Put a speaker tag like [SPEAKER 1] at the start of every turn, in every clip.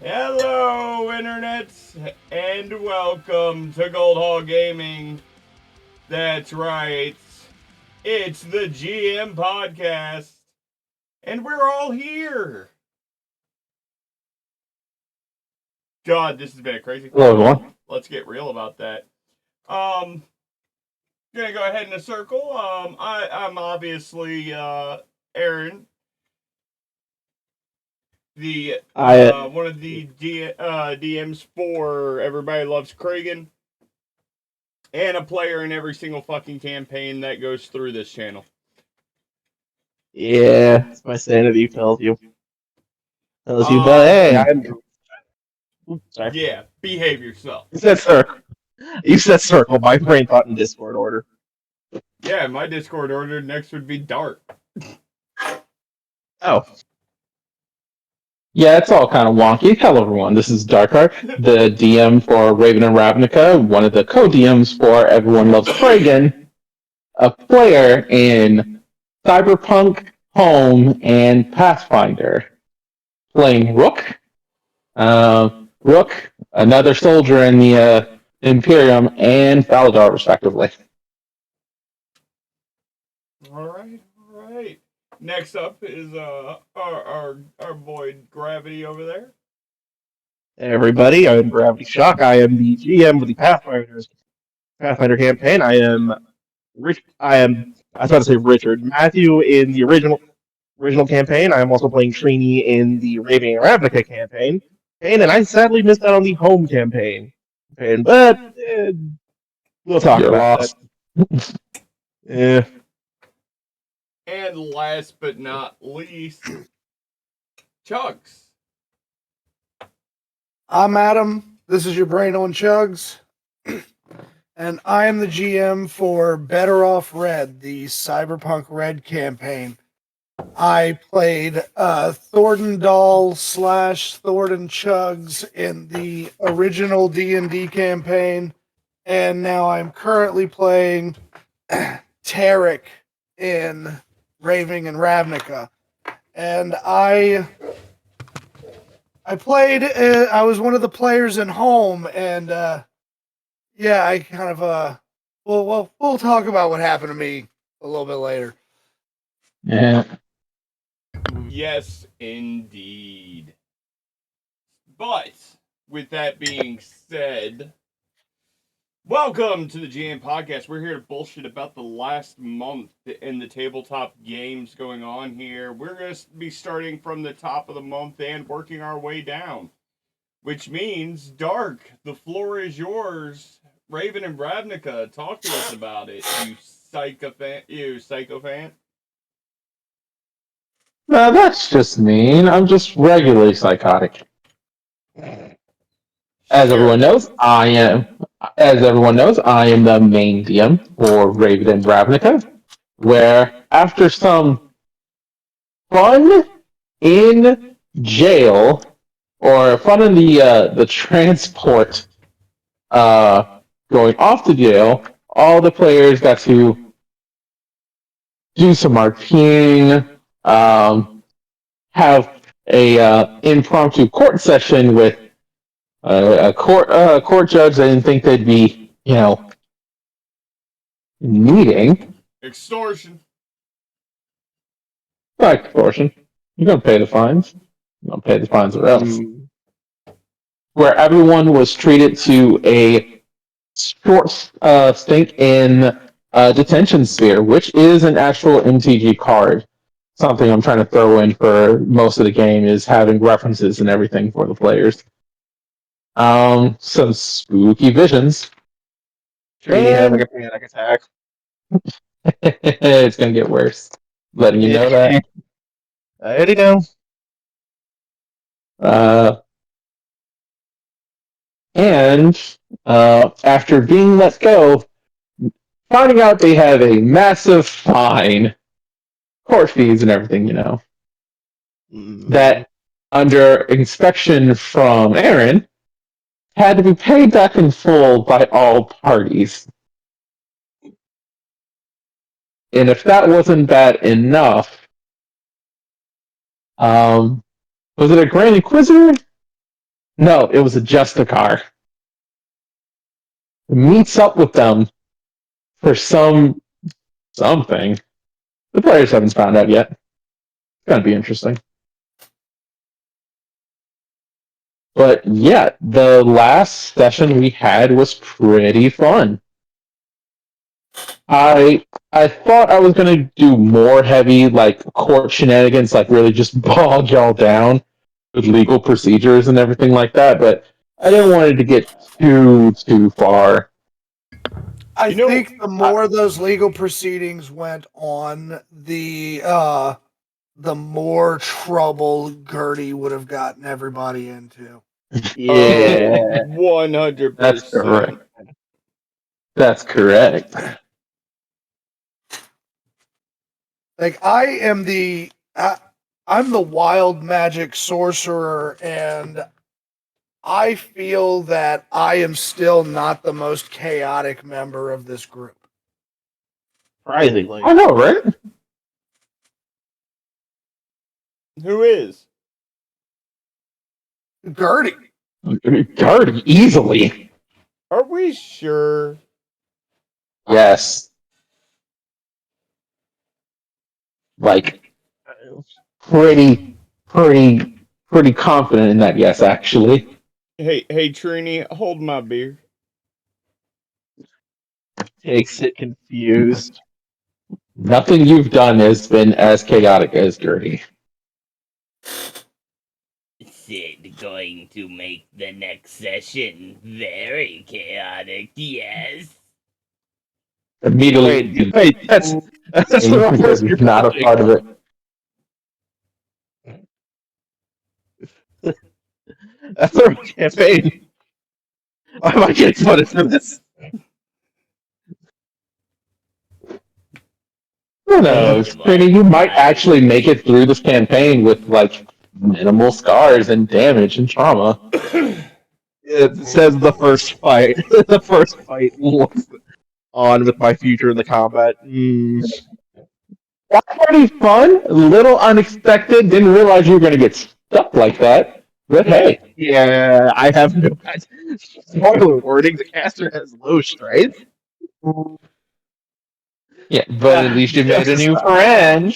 [SPEAKER 1] Hello, internets, and welcome to Gold Hall Gaming. That's right, it's the GM podcast, and we're all here. God, this has been a crazy
[SPEAKER 2] Hello,
[SPEAKER 1] fall.
[SPEAKER 2] everyone.
[SPEAKER 1] Let's get real about that. Gonna go ahead in a circle. I'm obviously Aaron, the
[SPEAKER 2] I
[SPEAKER 1] one of the DMs for Everybody Loves Kragan, and a player in every single fucking campaign that goes through this channel.
[SPEAKER 2] yeah, my sanity tells you. But hey,
[SPEAKER 1] Um,
[SPEAKER 2] I'm. Sorry.
[SPEAKER 1] yeah, behave yourself.
[SPEAKER 2] You said circle. You said circle. My brain thought in Discord order.
[SPEAKER 1] Yeah, my Discord order next would be Dart.
[SPEAKER 2] Oh, yeah, it's all kind of wonky. Hello, everyone. This is Darkheart, the DM for Raven and Ravnica, one of the co-DMs for Everyone Loves Kragan, a player in Cyberpunk, Home, and Pathfinder, playing Rook. Rook, another soldier in the Imperium, and Faladar, respectively.
[SPEAKER 1] All right, all right. Next up is our boy Gravity over there.
[SPEAKER 2] Hey everybody, I'm Gravity Shock. I am the GM with the Pathfinder campaign. I am Rich. I was about to say Richard Matthew in the original campaign. I am also playing Trini in the Raving Ravnica campaign. And I sadly missed out on the home campaign. But we'll talk
[SPEAKER 1] You're
[SPEAKER 2] about that.
[SPEAKER 1] lost.
[SPEAKER 2] Yeah.
[SPEAKER 1] And last but not least, Chugs.
[SPEAKER 3] I'm Adam. This is your brain on Chugs. And I am the GM for Better Off Red, the Cyberpunk Red campaign. I played Thornton Dahl / Thornton Chugs in the original D&D campaign, and now I'm currently playing Tarek in Raving and Ravnica. And I played. I was one of the players in Home, and yeah, I kind of we'll talk about what happened to me a little bit later.
[SPEAKER 2] Yeah.
[SPEAKER 1] Yes, indeed. But with that being said, welcome to the GM podcast. We're here to bullshit about the last month in the tabletop games going on here. We're going to be starting from the top of the month and working our way down, which means Dark, the floor is yours. Raven and Ravnica, talk to us about it, you psychophant.
[SPEAKER 2] No, that's just mean. I'm just regularly psychotic. As everyone
[SPEAKER 1] Sure.
[SPEAKER 2] knows, I am. As everyone knows, I am the main DM for Raven and Ravnica, where after some fun in jail or fun in the transport going off to jail, all the players got to do some RPing, have a impromptu court session with a court judge. I didn't think they'd be, meeting.
[SPEAKER 1] Extortion.
[SPEAKER 2] Like extortion. You're gonna pay the fines. You're gonna pay the fines or else. Where everyone was treated to a short stint in detention sphere, which is an actual MTG card. Something I'm trying to throw in for most of the game is having references and everything for the players. Some spooky visions.
[SPEAKER 3] Trini having
[SPEAKER 2] And
[SPEAKER 3] a panic attack.
[SPEAKER 2] it's gonna get worse. Letting you know that.
[SPEAKER 3] I already know.
[SPEAKER 2] Uh, and after being let go, finding out they have a massive fine, court fees and everything, that under inspection from Aaron had to be paid back in full by all parties. And if that wasn't bad enough, was it a Grand Inquisitor No, it was a Justicar. Meets up with them for something. The players haven't found out yet. It's gonna be interesting. But yeah, the last session we had was pretty fun. I thought I was gonna do more heavy like court shenanigans, like really just bog y'all down with legal procedures and everything like that, but I didn't want it to get too far.
[SPEAKER 3] I think the more those legal proceedings went on, the more trouble Gertie would have gotten everybody into.
[SPEAKER 2] Yeah,
[SPEAKER 1] 100%.
[SPEAKER 2] that's correct. That's correct.
[SPEAKER 3] Like I'm the wild magic sorcerer, and I feel that I am still not the most chaotic member of this group.
[SPEAKER 2] Surprisingly. I know, right?
[SPEAKER 1] Who is?
[SPEAKER 3] Gertie.
[SPEAKER 2] Gertie, easily.
[SPEAKER 1] Are we sure?
[SPEAKER 2] Yes. Like, pretty confident in that, yes, actually.
[SPEAKER 1] Hey, Trini, hold my beer.
[SPEAKER 2] Takes it confused. Nothing you've done has been as chaotic as Gertie.
[SPEAKER 4] Sid going to make the next session very chaotic, yes.
[SPEAKER 2] Immediately, wait, that's the wrong person. You're not a part of it. That's the wrong campaign. Why am I getting punished for this? Who knows? Trini, you might actually make it through this campaign with, like, minimal scars and damage and trauma. It says the first fight. The first fight was on with my future in the combat. That's pretty fun. A little unexpected. Didn't realize you were going to get stuck like that. But hey. Yeah, I have no spoiler warning. The caster has low strength. Yeah, but at least you made a new friend.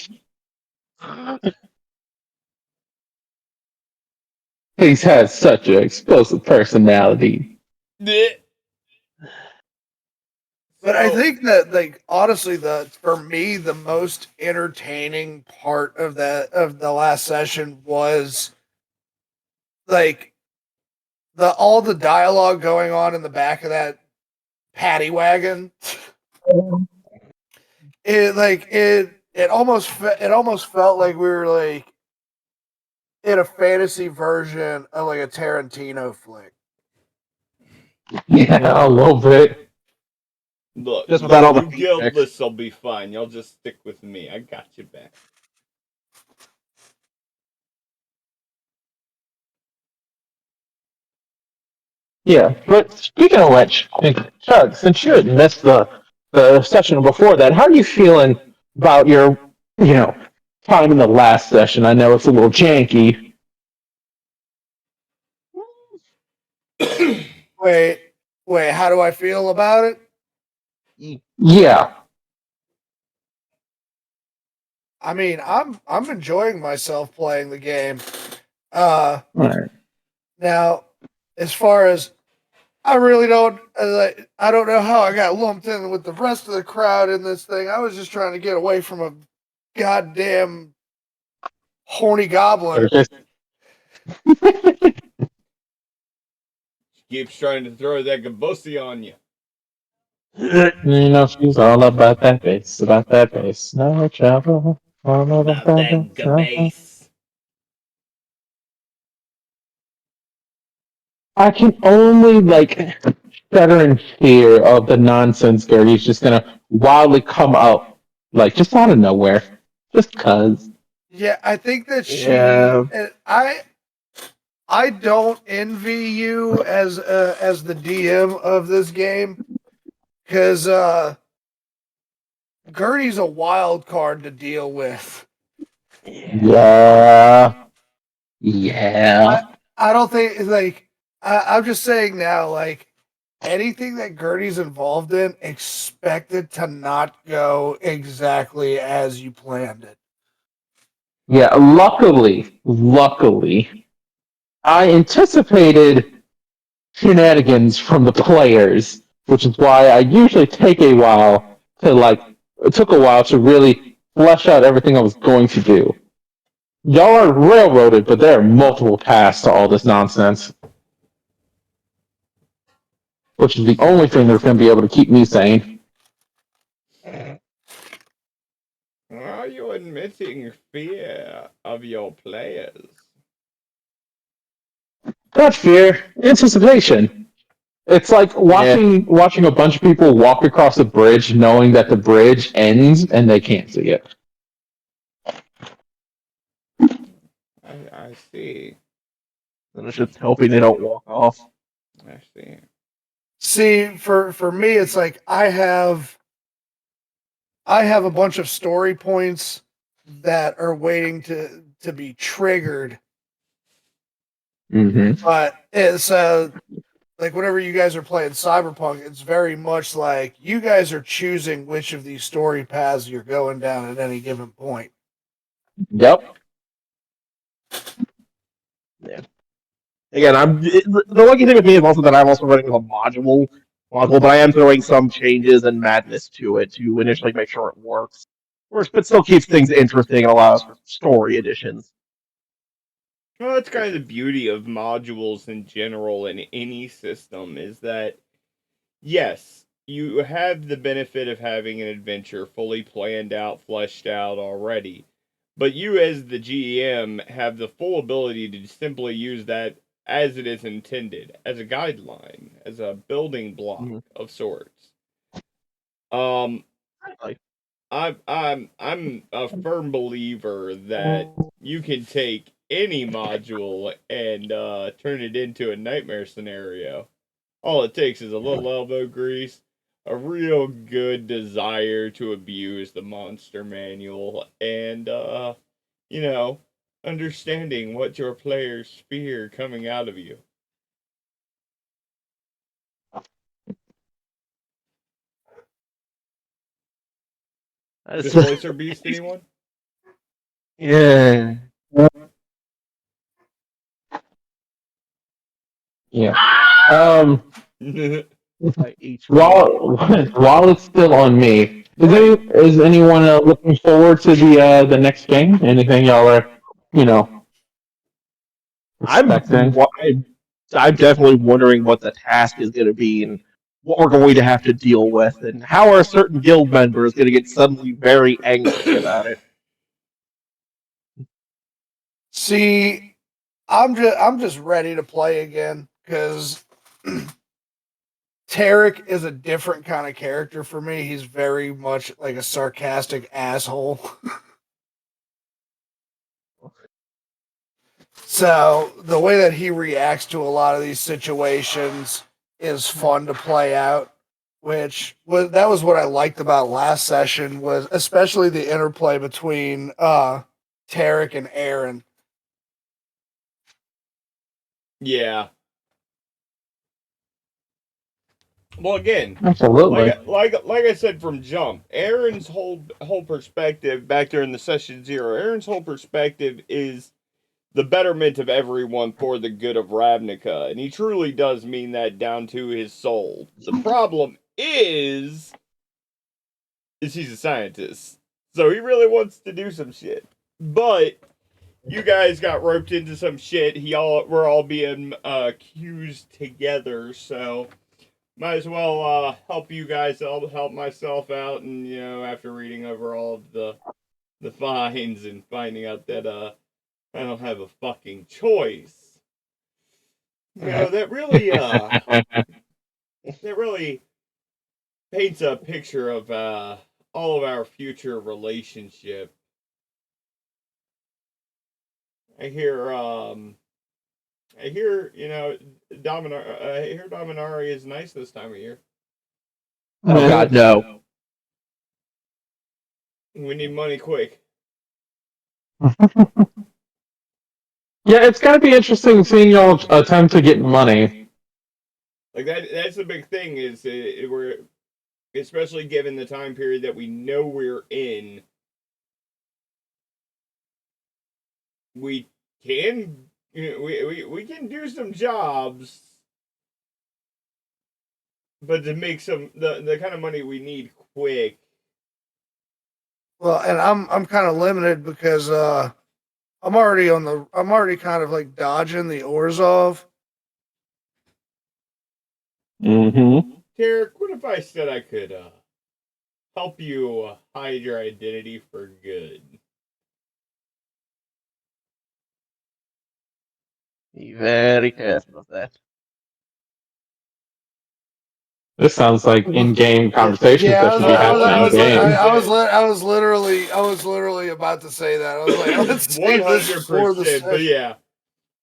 [SPEAKER 2] He's has such an explosive personality.
[SPEAKER 3] But I think that, like, honestly, for me, the most entertaining part of the last session was like all the dialogue going on in the back of that paddy wagon. It almost felt like we were like in a fantasy version of like a Tarantino flick.
[SPEAKER 2] Yeah, a little bit.
[SPEAKER 1] Look,
[SPEAKER 2] just without all the
[SPEAKER 1] guildless will be fine. Y'all just stick with me. I got you back.
[SPEAKER 2] Yeah, but speaking of which, Chug, since you had missed the session before that, how are you feeling about your, time in the last session? I know it's a little janky.
[SPEAKER 3] Wait, how do I feel about it?
[SPEAKER 2] Yeah.
[SPEAKER 3] I mean, I'm enjoying myself playing the game.
[SPEAKER 2] Right.
[SPEAKER 3] Now, as far as I really don't, I don't know how I got lumped in with the rest of the crowd in this thing. I was just trying to get away from a goddamn horny goblin.
[SPEAKER 1] Keeps trying to throw that Gabosi on you.
[SPEAKER 2] She's all about that bass, No trouble. All
[SPEAKER 4] about that bass.
[SPEAKER 2] I can only, shudder in fear of the nonsense Gertie's just gonna wildly come up, just out of nowhere. Just cuz.
[SPEAKER 3] Yeah, I think that I don't envy you as the DM of this game, because Gertie's a wild card to deal with.
[SPEAKER 2] Yeah.
[SPEAKER 3] I don't think, I'm just saying now, like anything that Gertie's involved in, expect it to not go exactly as you planned it.
[SPEAKER 2] Yeah, luckily, I anticipated shenanigans from the players, which is why I usually take a while to it took a while to really flesh out everything I was going to do. Y'all are railroaded, but there are multiple paths to all this nonsense, which is the only thing that's going to be able to keep me sane.
[SPEAKER 1] Are you admitting fear of your players?
[SPEAKER 2] Not fear, anticipation. It's like watching a bunch of people walk across a bridge, knowing that the bridge ends and they can't see it.
[SPEAKER 1] I see.
[SPEAKER 2] And it's just hoping they don't walk off.
[SPEAKER 1] I see.
[SPEAKER 3] See, for me, it's like I have a bunch of story points that are waiting to be triggered.
[SPEAKER 2] Mm-hmm.
[SPEAKER 3] But it's like whenever you guys are playing Cyberpunk, it's very much like you guys are choosing which of these story paths you're going down at any given point.
[SPEAKER 2] Yep. Yeah. Again, the lucky thing with me is also that I'm also running a module, but I am throwing some changes and madness to it to initially make sure it works. But still keeps things interesting and allows for story additions.
[SPEAKER 1] Well, that's kind of the beauty of modules in general in any system is that, yes, you have the benefit of having an adventure fully planned out, fleshed out already. But you, as the GM, have the full ability to simply use that as it is intended, as a guideline, as a building block of sorts.
[SPEAKER 2] Like,
[SPEAKER 1] I'm a firm believer that you can take any module and turn it into a nightmare scenario. All it takes is a little elbow grease, a real good desire to abuse the monster manual, and understanding what your players fear coming out of you. Displacer Beast, anyone?
[SPEAKER 2] Yeah. Yeah. While it's still on me, is anyone looking forward to the next game? Anything y'all are, expecting? I'm definitely wondering what the task is going to be and what we're going to have to deal with, and how are certain guild members going to get suddenly very angry about it.
[SPEAKER 3] See, I'm just ready to play again because Tarek is a different kind of character for me. He's very much like a sarcastic asshole. So the way that he reacts to a lot of these situations is fun to play out. That was what I liked about last session was especially the interplay between Tarek and Aaron.
[SPEAKER 1] Yeah. Well, again,
[SPEAKER 2] Absolutely.
[SPEAKER 1] like I said from jump, Aaron's whole perspective back during the session 0. Aaron's whole perspective is the betterment of everyone for the good of Ravnica, and he truly does mean that down to his soul. The problem is he's a scientist, so he really wants to do some shit, but you guys got roped into some shit. We're all being accused together, so might as well help you guys. I'll help myself out, and after reading over all of the fines and finding out that I don't have a fucking choice. That really paints a picture of all of our future relationship. I hear Dominari is nice this time of year.
[SPEAKER 2] Oh God, no.
[SPEAKER 1] We need money quick.
[SPEAKER 5] Yeah, it's gotta be interesting seeing y'all attempt to get money.
[SPEAKER 1] Like that's the big thing is we're especially given the time period that we know we're in. We can we can do some jobs, but to make the kind of money we need quick.
[SPEAKER 3] Well, and I'm kind of limited because I'm already kind of like dodging the Orzhov.
[SPEAKER 5] Mm-hmm.
[SPEAKER 1] Tarek, what if I said I could help you hide your identity for good?
[SPEAKER 2] Be very careful of that.
[SPEAKER 5] This sounds like in-game conversations
[SPEAKER 3] Yeah,
[SPEAKER 5] that should be happening in game.
[SPEAKER 3] I was literally about to say that. I was like, let's save this for the
[SPEAKER 1] 100%. But
[SPEAKER 3] session.
[SPEAKER 1] yeah,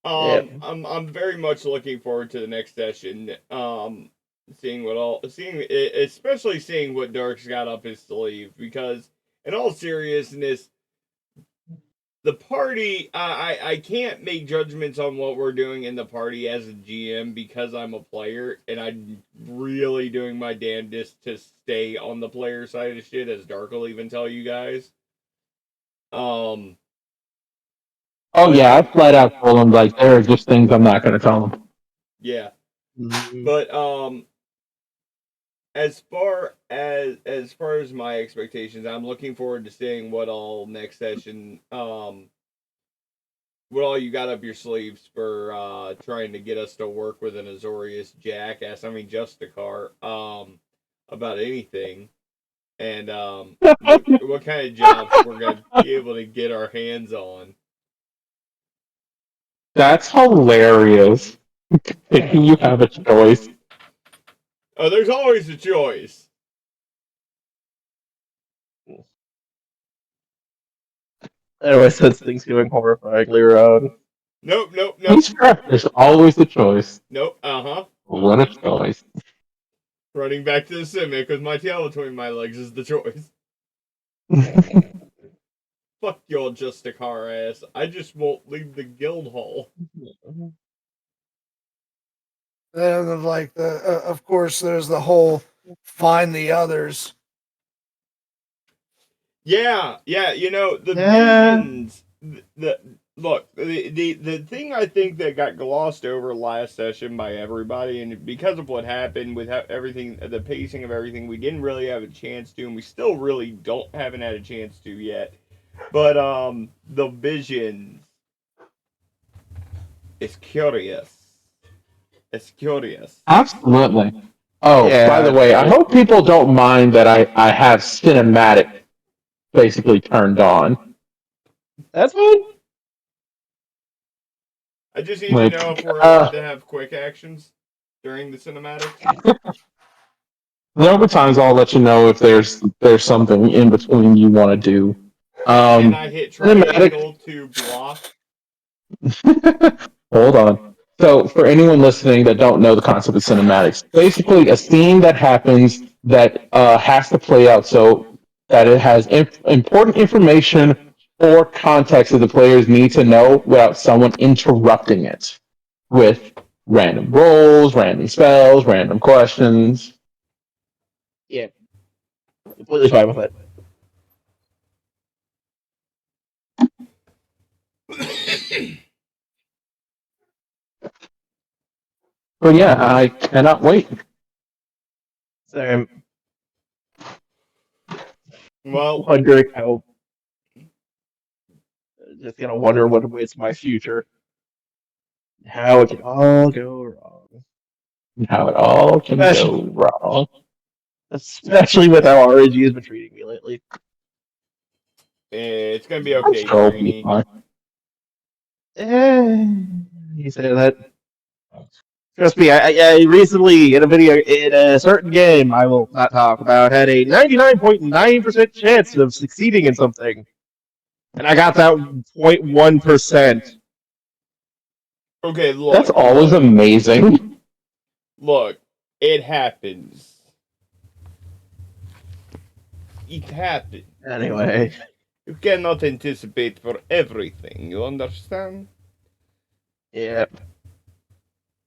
[SPEAKER 2] Yeah.
[SPEAKER 1] I'm very much looking forward to the next session. Especially seeing what Dark's got up his sleeve, because in all seriousness, the party, I can't make judgments on what we're doing in the party as a GM because I'm a player, and I'm really doing my damnedest to stay on the player side of shit, as Dark will even tell you guys.
[SPEAKER 5] Oh yeah, I flat out told him like there are just things I'm not gonna tell him.
[SPEAKER 1] Yeah.
[SPEAKER 2] Mhm.
[SPEAKER 1] But as far as my expectations, I'm looking forward to seeing what all next session what all you got up your sleeves for trying to get us to work with an Azorius jackass, I mean Justicar, about anything. And what kind of jobs we're gonna be able to get our hands on.
[SPEAKER 5] That's hilarious. You have a choice.
[SPEAKER 1] Oh, there's always a choice.
[SPEAKER 2] Anyway, since things going horrifyingly wrong.
[SPEAKER 1] Nope.
[SPEAKER 5] He's correct. There's always a choice.
[SPEAKER 1] Nope.
[SPEAKER 5] What a choice.
[SPEAKER 1] Running back to the Simic with my tail between my legs is the choice. Fuck your Justicar ass. I just won't leave the guild hall.
[SPEAKER 3] And like of course, there's the whole find the others.
[SPEAKER 1] Yeah. You know the
[SPEAKER 2] Yeah.
[SPEAKER 1] visions. The thing I think that got glossed over last session by everybody, and because of what happened with everything, the pacing of everything, we didn't really have a chance to, and we still really haven't had a chance to yet. But the visions. It's curious. It's curious.
[SPEAKER 5] Absolutely. Oh,
[SPEAKER 2] Yeah.
[SPEAKER 5] by the way, I hope people don't mind that I have cinematic basically turned on.
[SPEAKER 2] That's fine.
[SPEAKER 1] I just need to know if we're allowed to have quick actions during the cinematic.
[SPEAKER 5] There'll be times I'll let you know if there's something in between you want to do.
[SPEAKER 1] Can I hit triangle to block?
[SPEAKER 5] Hold on. So, for anyone listening that don't know the concept of cinematics, basically a scene that happens that has to play out so that it has important information or context that the players need to know without someone interrupting it with random rolls, random spells, random questions.
[SPEAKER 2] Yeah. Completely fine with it.
[SPEAKER 5] But yeah, I cannot wait.
[SPEAKER 2] So I'm
[SPEAKER 1] Well,
[SPEAKER 2] wondering how. Just gonna wonder what awaits my future. How it can all go wrong.
[SPEAKER 5] How it all can go wrong.
[SPEAKER 2] Especially with how RNG has been treating me lately.
[SPEAKER 1] it's gonna be okay,
[SPEAKER 5] So,
[SPEAKER 1] Greeny.
[SPEAKER 2] You say that. Trust me, I recently in a certain game I will not talk about had a 99.9% chance of succeeding in something, and I got that 0.1%.
[SPEAKER 1] Okay, look.
[SPEAKER 5] That's always amazing.
[SPEAKER 1] Look, it happens. It happens.
[SPEAKER 2] Anyway,
[SPEAKER 1] You cannot anticipate for everything, you understand?
[SPEAKER 2] Yeah.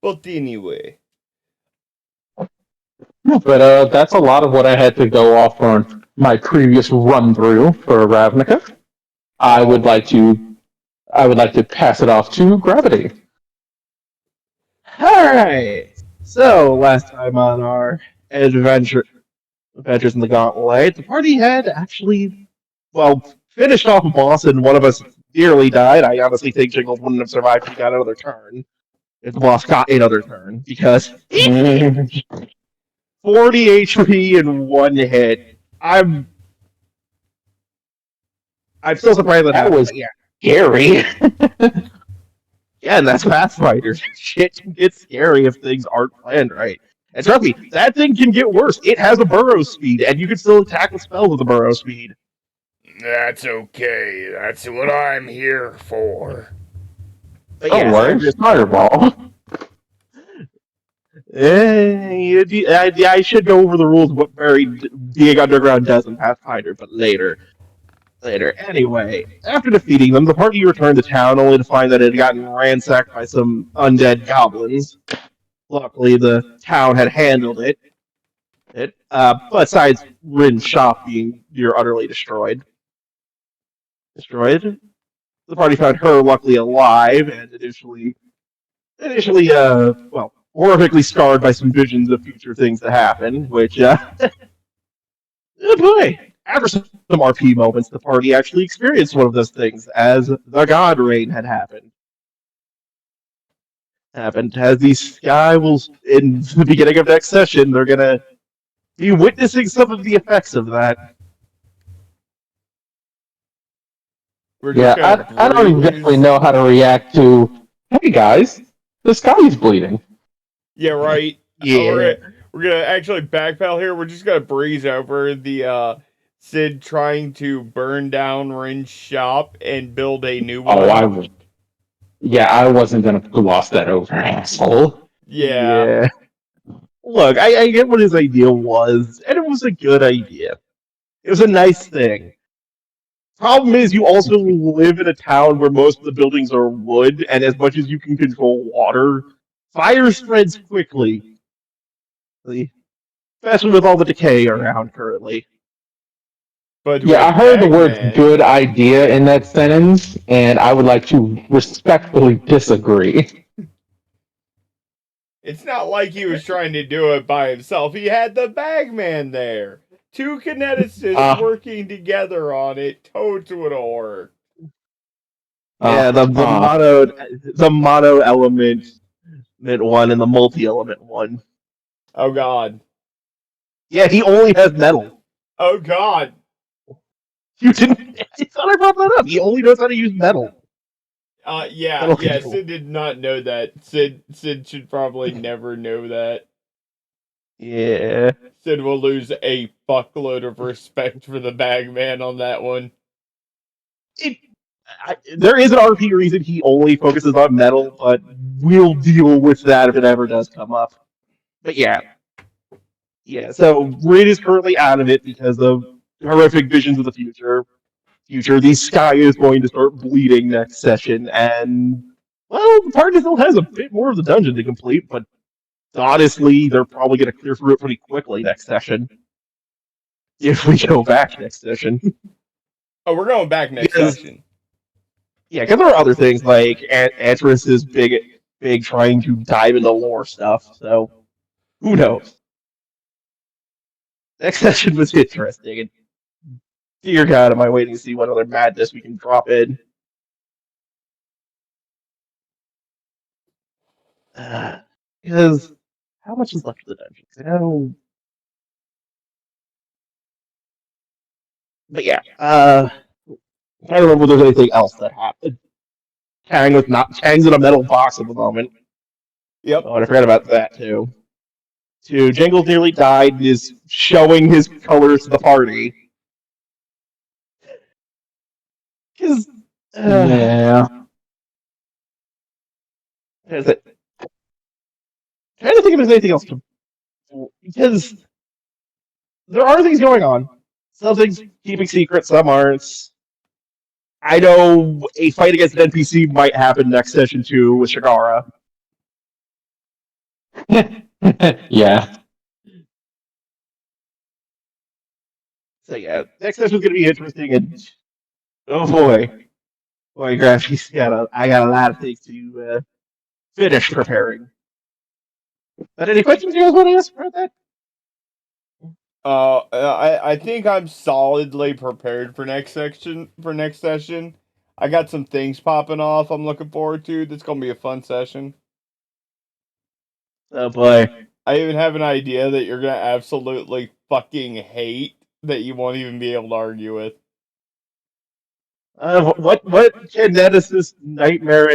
[SPEAKER 1] But anyway.
[SPEAKER 5] But that's a lot of what I had to go off on my previous run through for Ravnica. I would like to pass it off to Gravity.
[SPEAKER 2] Alright. So, last time on our adventures in the Gauntlet, the party had actually, well, finished off a boss and one of us nearly died. I honestly think Jingles wouldn't have survived if he got another turn. If the boss got another turn. Because 40 HP in one hit. I'm still surprised that
[SPEAKER 5] That
[SPEAKER 2] happened.
[SPEAKER 5] was
[SPEAKER 2] but yeah.
[SPEAKER 5] Scary.
[SPEAKER 2] Yeah, and that's Pathfinder. Shit can get scary if things aren't planned right. And trust me, that thing can get worse. It has a burrow speed, and you can still attack with spells with a burrow speed.
[SPEAKER 6] That's okay. That's what I'm here for.
[SPEAKER 2] But
[SPEAKER 5] Don't
[SPEAKER 2] yeah,
[SPEAKER 5] worry, Fireball.
[SPEAKER 2] I should go over the rules of what buried being underground does in Pathfinder, but later. Anyway, after defeating them, the party returned to town only to find that it had gotten ransacked by some undead goblins. Luckily, the town had handled it. Besides Rin's shop being near utterly destroyed. The party found her luckily alive and initially, horrifically scarred by some visions of future things to happen, which, oh boy. After some RP moments, the party actually experienced one of those things, as the God Rain had happened. As these guys will, in the beginning of next session, they're gonna be witnessing some of the effects of that.
[SPEAKER 1] We're
[SPEAKER 5] Yeah,
[SPEAKER 1] just gonna
[SPEAKER 5] I don't
[SPEAKER 1] breeze-
[SPEAKER 5] exactly know how to react to. Hey guys, the sky is bleeding.
[SPEAKER 1] Yeah, right.
[SPEAKER 2] Yeah.
[SPEAKER 1] We're gonna actually backpedal here. We're just gonna breeze over the Sid trying to burn down Rin's shop and build a new one.
[SPEAKER 5] I wasn't gonna gloss that over, asshole.
[SPEAKER 1] Yeah.
[SPEAKER 2] Look, I get what his idea was, and it was a good idea. It was a nice thing. Problem is, you also live in a town where most of the buildings are wood, and as much as you can control water, fire spreads quickly. Especially with all the decay around currently.
[SPEAKER 1] But
[SPEAKER 5] Yeah, I
[SPEAKER 1] with
[SPEAKER 5] heard the word
[SPEAKER 1] Bagman-
[SPEAKER 5] good idea in that sentence, and I would like to respectfully disagree.
[SPEAKER 1] It's not like he was trying to do it by himself. He had the Bagman there. Two kineticists working together on it. Toads would have worked.
[SPEAKER 2] Yeah, the mono element one and the multi element one.
[SPEAKER 1] Oh god.
[SPEAKER 2] Yeah, he only has metal.
[SPEAKER 1] Oh god.
[SPEAKER 2] You didn't. I thought I brought that up. He only knows how to use metal.
[SPEAKER 1] Yeah,
[SPEAKER 2] Metal
[SPEAKER 1] yeah.
[SPEAKER 2] control.
[SPEAKER 1] Sid did not know that. Sid should probably never know that.
[SPEAKER 2] Yeah.
[SPEAKER 1] Sid will lose a fuckload of respect for the Bagman on that one.
[SPEAKER 2] There is an RP reason he only focuses on metal, but we'll deal with that if it ever does come up. But yeah. So Rin is currently out of it because of horrific visions of the future. The sky is going to start bleeding next session, and well, the party still has a bit more of the dungeon to complete, but honestly, they're probably going to clear through it pretty quickly next session. If we go back next session.
[SPEAKER 1] Oh, we're going back next session.
[SPEAKER 2] Yeah, because there are other things like Atris is big trying to dive into lore stuff, so who knows? Next session was interesting, and dear God, am I waiting to see what other madness we can drop in. Because how much is left of the dungeon? But yeah, I don't remember if there's anything else that happened. Kang's in a metal box at the moment.
[SPEAKER 1] Yep.
[SPEAKER 2] Oh, and I forgot about that too. Jingles nearly died and is showing his colors to the party. Because
[SPEAKER 5] Yeah.
[SPEAKER 2] trying to think if there's anything else because there are things going on. Some things keeping secret, some aren't. I know a fight against an NPC might happen next session too with Shigara.
[SPEAKER 5] Yeah.
[SPEAKER 2] So yeah, next session's gonna be interesting, and oh boy, Graphy's I got a lot of things to finish preparing. But any questions you guys want to ask about that?
[SPEAKER 1] I think I'm solidly prepared for next section for next session. I got some things popping off I'm looking forward to. That's gonna be a fun session.
[SPEAKER 2] Oh boy.
[SPEAKER 1] I even have an idea that you're gonna absolutely fucking hate that you won't even be able to argue with.
[SPEAKER 2] What geneticist nightmare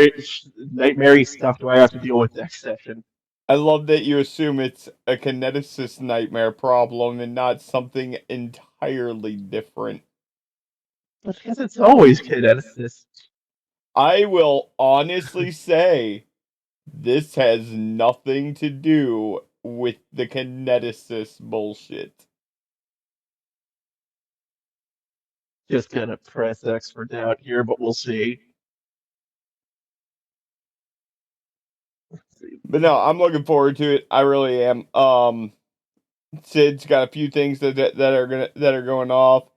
[SPEAKER 2] stuff do I have to deal with next session?
[SPEAKER 1] I love that you assume it's a kineticist nightmare problem and not something entirely different.
[SPEAKER 2] Because it's always geneticist.
[SPEAKER 1] I will honestly say this has nothing to do with the kineticist bullshit.
[SPEAKER 2] Just gonna press X for doubt here, but we'll see.
[SPEAKER 1] But no, I'm looking forward to it. I really am. Sid's got a few things that are going off.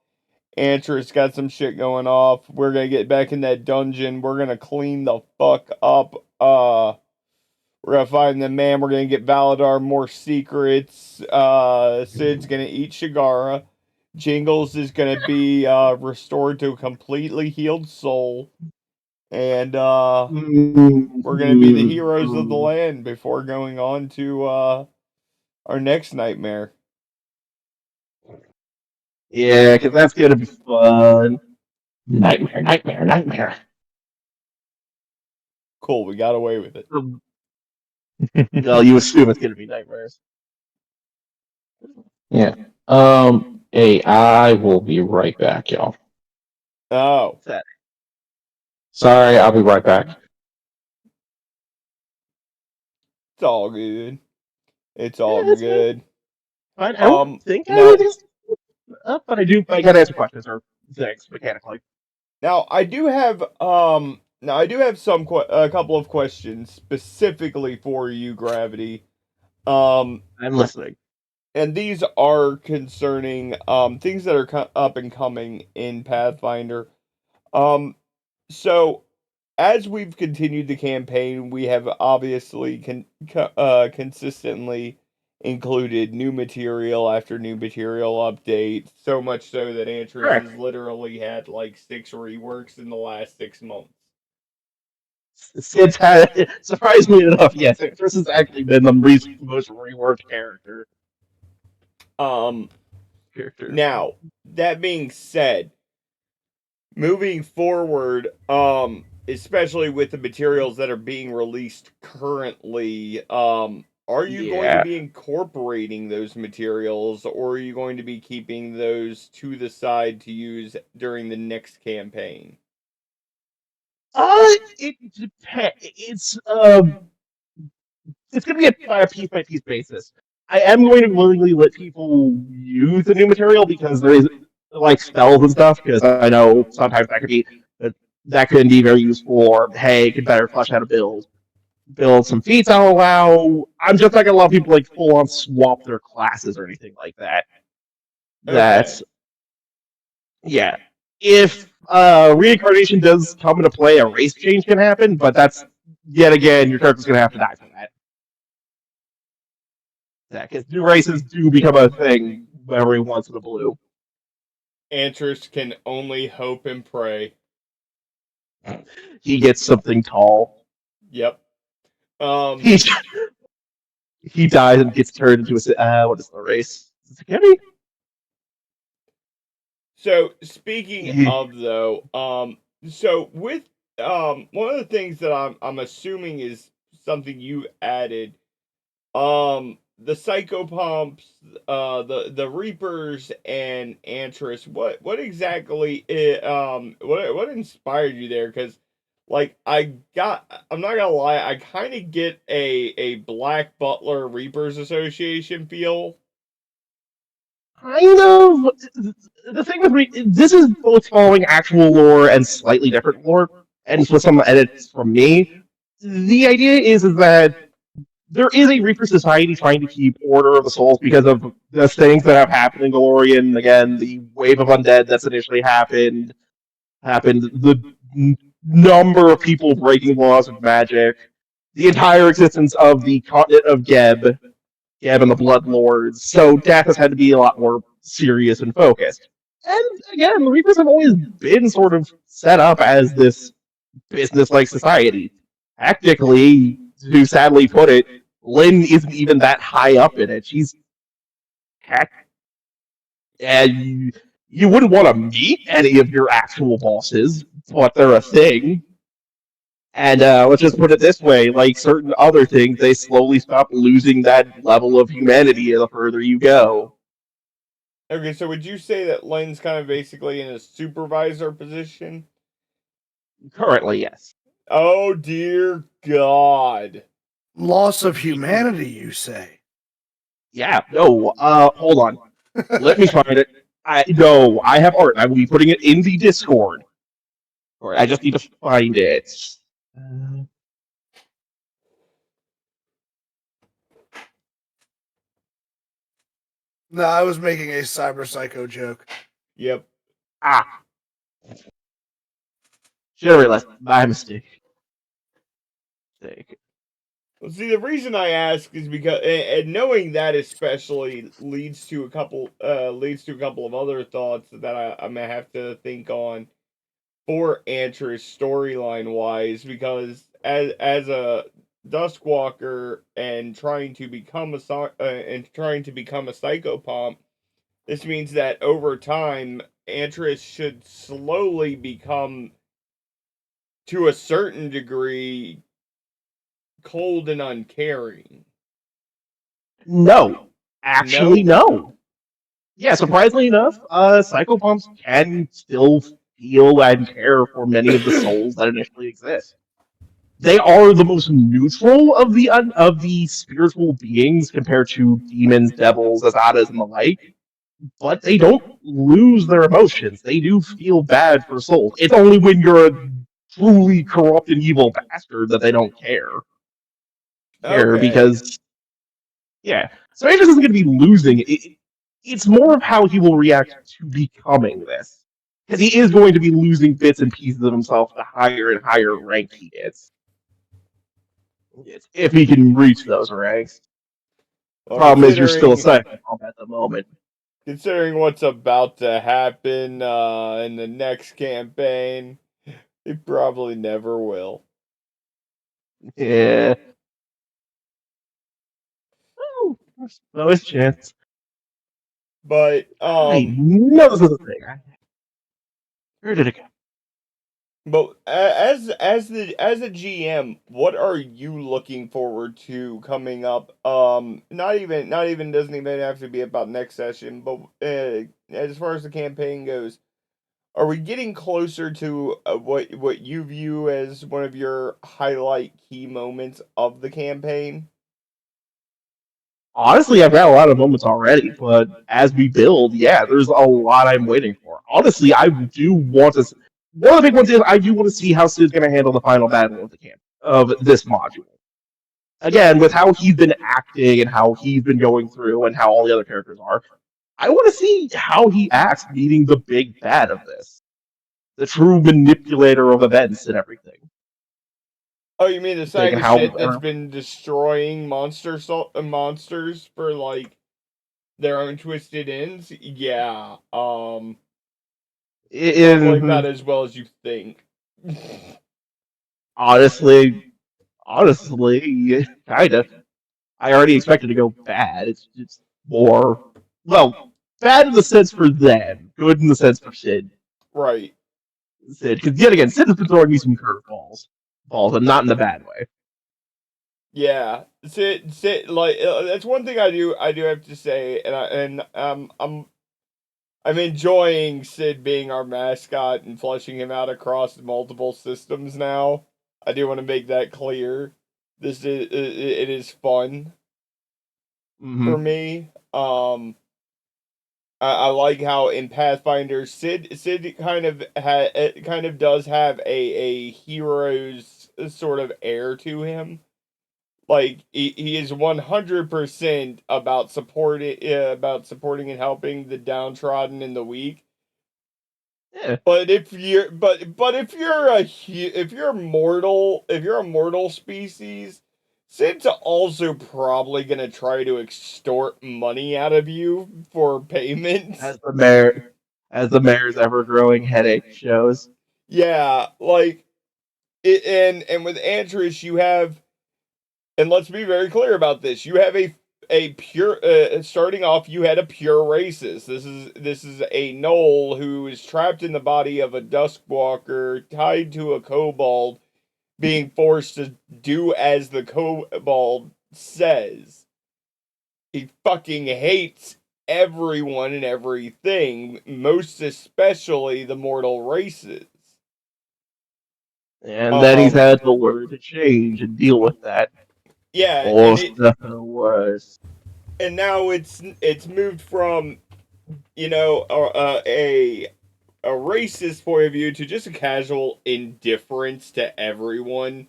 [SPEAKER 1] Antris got some shit going off. We're gonna get back in that dungeon. We're gonna clean the fuck up. We're gonna find the man. We're gonna get Valadar more secrets. Sid's gonna eat Shigara. Jingles is gonna be restored to a completely healed soul. And we're gonna be the heroes of the land before going on to our next nightmare.
[SPEAKER 2] Yeah, because that's gonna be fun.
[SPEAKER 5] Nightmare.
[SPEAKER 1] Cool, we got away with it.
[SPEAKER 2] Well, you assume it's gonna be nightmares.
[SPEAKER 5] Yeah. Hey, I will be right back, y'all.
[SPEAKER 1] Oh,
[SPEAKER 5] Sorry, I'll be right back.
[SPEAKER 1] it's all good. It's all
[SPEAKER 2] Yeah, it's
[SPEAKER 1] good.
[SPEAKER 2] I don't think I
[SPEAKER 1] now-
[SPEAKER 2] would just but I gotta answer questions or things mechanically.
[SPEAKER 1] Now I do have a couple of questions specifically for you, Gravity.
[SPEAKER 2] I'm listening.
[SPEAKER 1] And these are concerning things that are up and coming in Pathfinder. So as we've continued the campaign, we have obviously consistently included new material after new material update. So much so that Antris
[SPEAKER 2] Correct.
[SPEAKER 1] has literally had like 6 reworks in the last 6 months.
[SPEAKER 2] Sid's had, surprisingly enough, yes, Chris has actually been the most reworked character.
[SPEAKER 1] Now, that being said, moving forward, especially with the materials that are being released currently, are you going to be incorporating those materials, or are you going to be keeping those to the side to use during the next campaign?
[SPEAKER 2] It depends. It's going to be a piece by piece basis. I am going to willingly let people use the new material because there is like spells and stuff. Because I know sometimes that could be very useful. Or hey, it could better flesh out a build some feats. I'll allow. I'm just not going to allow people like full on swap their classes or anything like that. That's yeah. If reincarnation does come into play, a race change can happen, but that's yet again your character's going to have to die for that. Yeah, because new races do become a thing every once in a blue.
[SPEAKER 1] Antris can only hope and pray.
[SPEAKER 2] He gets something tall.
[SPEAKER 1] Yep.
[SPEAKER 2] He dies and gets turned into a what is the race? Security?
[SPEAKER 1] So speaking of though, so with one of the things that I'm assuming is something you added, the psychopomps, the reapers and Antris, what exactly what inspired you there? Because like I'm not gonna lie, I kind of get a Black Butler Reapers Association feel.
[SPEAKER 2] kind of the thing with this is both following actual lore and slightly different lore, and with some edits from me. The idea is that there is a Reaper society trying to keep order of the souls because of the things that have happened in Galorian. Again, the wave of undead that's initially happened, the number of people breaking laws of magic, the entire existence of the continent of Geb and the Blood Lords. So death has had to be a lot more serious and focused. And again, the Reapers have always been sort of set up as this business-like society. Technically, to sadly put it, Lynn isn't even that high up in it. She's heck, and you wouldn't want to meet any of your actual bosses, but they're a thing. And let's just put it this way: like certain other things, they slowly stop losing that level of humanity the further you go.
[SPEAKER 1] Okay, so would you say that Lynn's kind of basically in a supervisor position?
[SPEAKER 2] Currently, yes.
[SPEAKER 1] Oh dear God.
[SPEAKER 3] Loss of humanity, you say?
[SPEAKER 2] Yeah. No. Hold on. Let me find it. I have art. I will be putting it in the Discord. Or I just need to find it.
[SPEAKER 3] No, I was making a cyber psycho joke.
[SPEAKER 1] Yep.
[SPEAKER 2] Should have realized my mistake.
[SPEAKER 1] Well, see, the reason I ask is because, and knowing that especially leads to a couple of other thoughts that I'm gonna have to think on for Antris storyline wise, because as a Duskwalker and trying to become a psychopomp, this means that over time Antris should slowly become, to a certain degree, cold and uncaring.
[SPEAKER 2] No. Actually, no. Yeah, surprisingly enough, psychopomps can still feel and care for many of the souls that initially exist. They are the most neutral of the spiritual beings compared to demons, devils, azadas, and the like. But they don't lose their emotions. They do feel bad for souls. It's only when you're a truly corrupt and evil bastard that they don't care.
[SPEAKER 1] Okay.
[SPEAKER 2] Because yeah, so Andrews isn't going to be losing. It's more of how he will react to becoming this, because he is going to be losing bits and pieces of himself the higher and higher rank he gets. If he can reach those ranks. The
[SPEAKER 1] Well,
[SPEAKER 2] problem is you're still a psychopomp at the moment.
[SPEAKER 1] Considering what's about to happen in the next campaign, he probably never will.
[SPEAKER 2] Yeah. Oh, there's always a chance.
[SPEAKER 1] But
[SPEAKER 2] I know this is a thing. Where did it go?
[SPEAKER 1] but as a GM, what are you looking forward to coming up? Not even doesn't even have to be about next session, but as far as the campaign goes, are we getting closer to what you view as one of your highlight key moments of the campaign?
[SPEAKER 2] Honestly, I've got a lot of moments already, but as we build, yeah, there's a lot I'm waiting for. Honestly, I do want to. One of the big ones is I do want to see how Sid's going to handle the final battle of the camp of this module. Again, with how he's been acting and how he's been going through and how all the other characters are, I want to see how he acts meeting the big bad of this, the true manipulator of events and everything.
[SPEAKER 1] Oh, you mean the sack
[SPEAKER 2] Taking
[SPEAKER 1] of
[SPEAKER 2] how-
[SPEAKER 1] shit that's been destroying monsters for like their own twisted ends? Yeah. Not like that as well as you think.
[SPEAKER 2] honestly, kinda. I already expected to go bad. It's more, well, bad in the sense for them, good in the sense for Sid.
[SPEAKER 1] Right.
[SPEAKER 2] Sid, because yet again, Sid has been throwing me some curveballs, and not in the bad way.
[SPEAKER 1] Yeah. Sit. Like that's one thing I do have to say, and I'm enjoying Sid being our mascot and fleshing him out across multiple systems now. I do want to make that clear. It is fun for me. I like how in Pathfinder, Sid kind of does have a hero's sort of air to him. Like he is 100% about supporting and helping the downtrodden and the weak.
[SPEAKER 2] Yeah.
[SPEAKER 1] But if you're if you're a mortal species, Sid's also probably gonna try to extort money out of you for payment.
[SPEAKER 2] As the mayor's ever-growing headache shows.
[SPEAKER 1] Yeah, like it, and with Antris you have, and let's be very clear about this, you have a pure starting off you had a pure racist. This is a Knoll who is trapped in the body of a Duskwalker tied to a kobold, being forced to do as the kobold says. He fucking hates everyone and everything, most especially the mortal races.
[SPEAKER 2] And then he's had to learn to change and deal with that.
[SPEAKER 1] Yeah,
[SPEAKER 2] Oh, stuff worse.
[SPEAKER 1] and now it's moved from, you know, a racist point of view to just a casual indifference to everyone.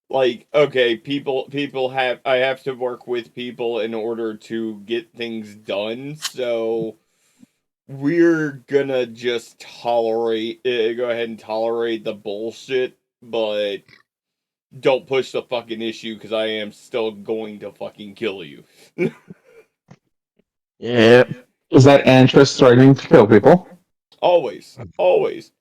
[SPEAKER 1] Like, okay, I have to work with people in order to get things done, so we're gonna just go ahead and tolerate the bullshit, but don't push the fucking issue because I am still going to fucking kill you.
[SPEAKER 2] Yeah.
[SPEAKER 5] Is that Antris threatening to kill people?
[SPEAKER 1] Always. Always.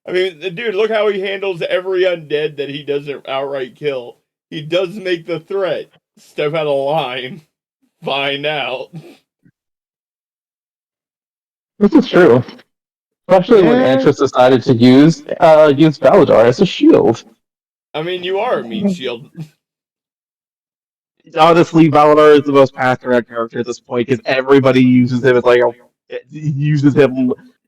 [SPEAKER 1] I mean, dude, look how he handles every undead that he doesn't outright kill. He does make the threat. Step out of line. Find out.
[SPEAKER 5] This is true. Especially when Antris decided to use Valadar as a shield.
[SPEAKER 1] I mean, you are a meat shield.
[SPEAKER 2] Honestly, Valadar is the most path-correct character at this point because everybody uses him as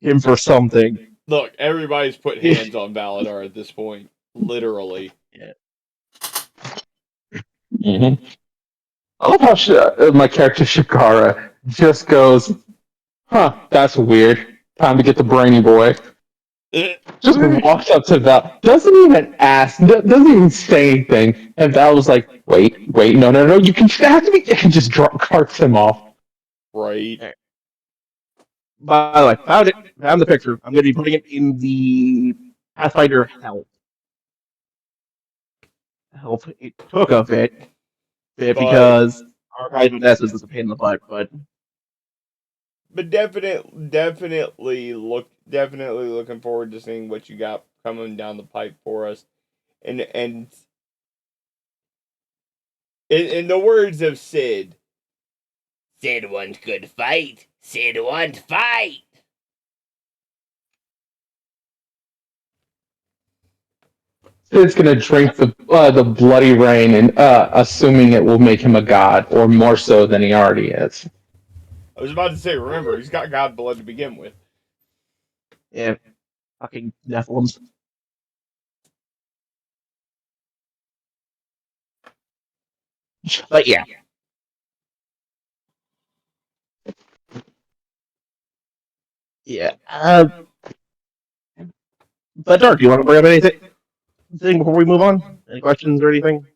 [SPEAKER 2] him for something.
[SPEAKER 1] Look, everybody's put hands on Valadar at this point. Literally.
[SPEAKER 2] Yeah.
[SPEAKER 5] Mm-hmm. I love how my character Shikara just goes, "Huh, that's weird. Time to get the brainy boy." Just walks up to Val, doesn't even ask, doesn't even say anything, and Val was like, "Wait, no, you can have to be," and just carts him off.
[SPEAKER 1] Right.
[SPEAKER 2] By the way, found the picture. I'm going to be putting it in the Pathfinder help. It took a bit because Archive of Nessus is a pain in the butt, but
[SPEAKER 1] definitely looking forward to seeing what you got coming down the pipe for us. And in the words of Sid
[SPEAKER 4] want good fight. Sid want fight.
[SPEAKER 5] Sid's gonna drink the bloody rain, and assuming it will make him a god, or more so than he already is.
[SPEAKER 1] I was about to say, remember, he's got god blood to begin with.
[SPEAKER 2] yeah, fucking Nephilims. But yeah. Yeah. But Dark, do you want to bring up anything before we move on? Any questions or anything?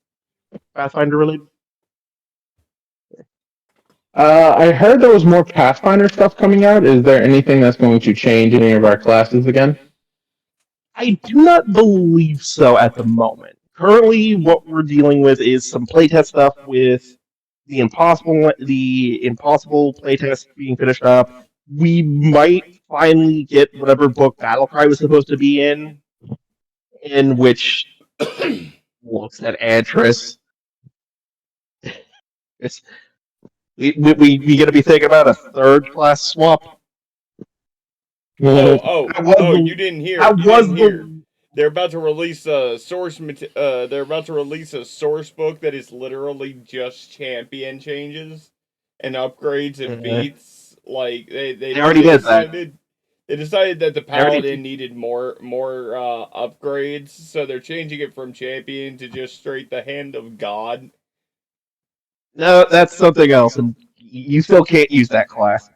[SPEAKER 2] Pathfinder related?
[SPEAKER 5] I heard there was more Pathfinder stuff coming out. Is there anything that's going to change any of our classes again?
[SPEAKER 2] I do not believe so at the moment. Currently, what we're dealing with is some playtest stuff with the impossible playtest being finished up. We might finally get whatever book Battlecry was supposed to be in which looks at Antris. We gonna be thinking about a third class swap.
[SPEAKER 1] You didn't hear. They're about to release a source. They're about to release a source book that is literally just champion changes and upgrades and feats. Like they
[SPEAKER 2] already did that.
[SPEAKER 1] They decided that the paladin needed more upgrades, so they're changing it from champion to just straight the hand of God.
[SPEAKER 2] No, that's something else, and you still can't use that class.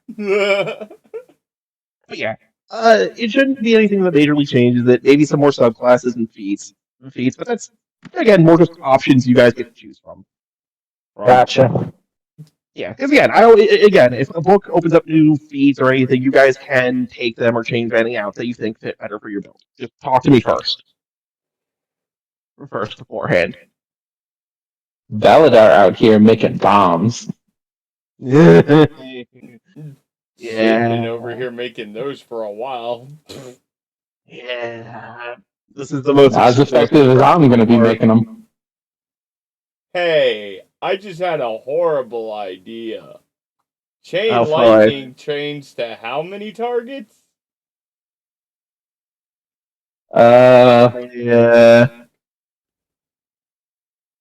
[SPEAKER 2] But yeah, it shouldn't be anything that majorly changes it. Maybe some more subclasses and feats, but that's again more just options you guys get to choose from.
[SPEAKER 5] Gotcha.
[SPEAKER 2] Yeah, because again, again, if a book opens up new feats or anything, you guys can take them or change anything out that you think fit better for your build. Just talk to me first beforehand.
[SPEAKER 5] Valadar out here making bombs.
[SPEAKER 2] Yeah.
[SPEAKER 1] Sid been over here making those for a while.
[SPEAKER 2] Yeah. This is the most
[SPEAKER 5] Not as effective as I'm going to be making them.
[SPEAKER 1] Hey, I just had a horrible idea. Chain
[SPEAKER 2] Oh,
[SPEAKER 1] lightning trains to how many targets?
[SPEAKER 2] Yeah.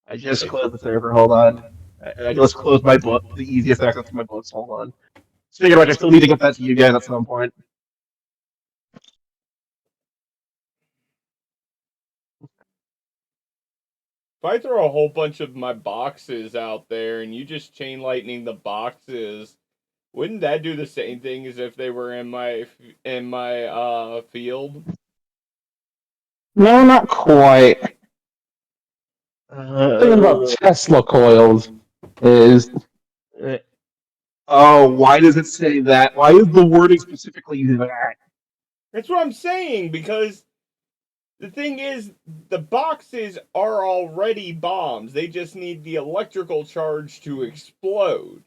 [SPEAKER 2] I just closed the server. Hold on. I just closed my book. The easiest access to my books. Hold on. Speaking of which, I still need to get that to you guys at some point.
[SPEAKER 1] If I throw a whole bunch of my boxes out there and you just chain lightning the boxes, wouldn't that do the same thing as if they were in my field?
[SPEAKER 5] No, not quite. The thing about Tesla coils is
[SPEAKER 2] oh, why does it say that? Why is the wording specifically that?
[SPEAKER 1] That's what I'm saying, because the thing is, the boxes are already bombs. They just need the electrical charge to explode.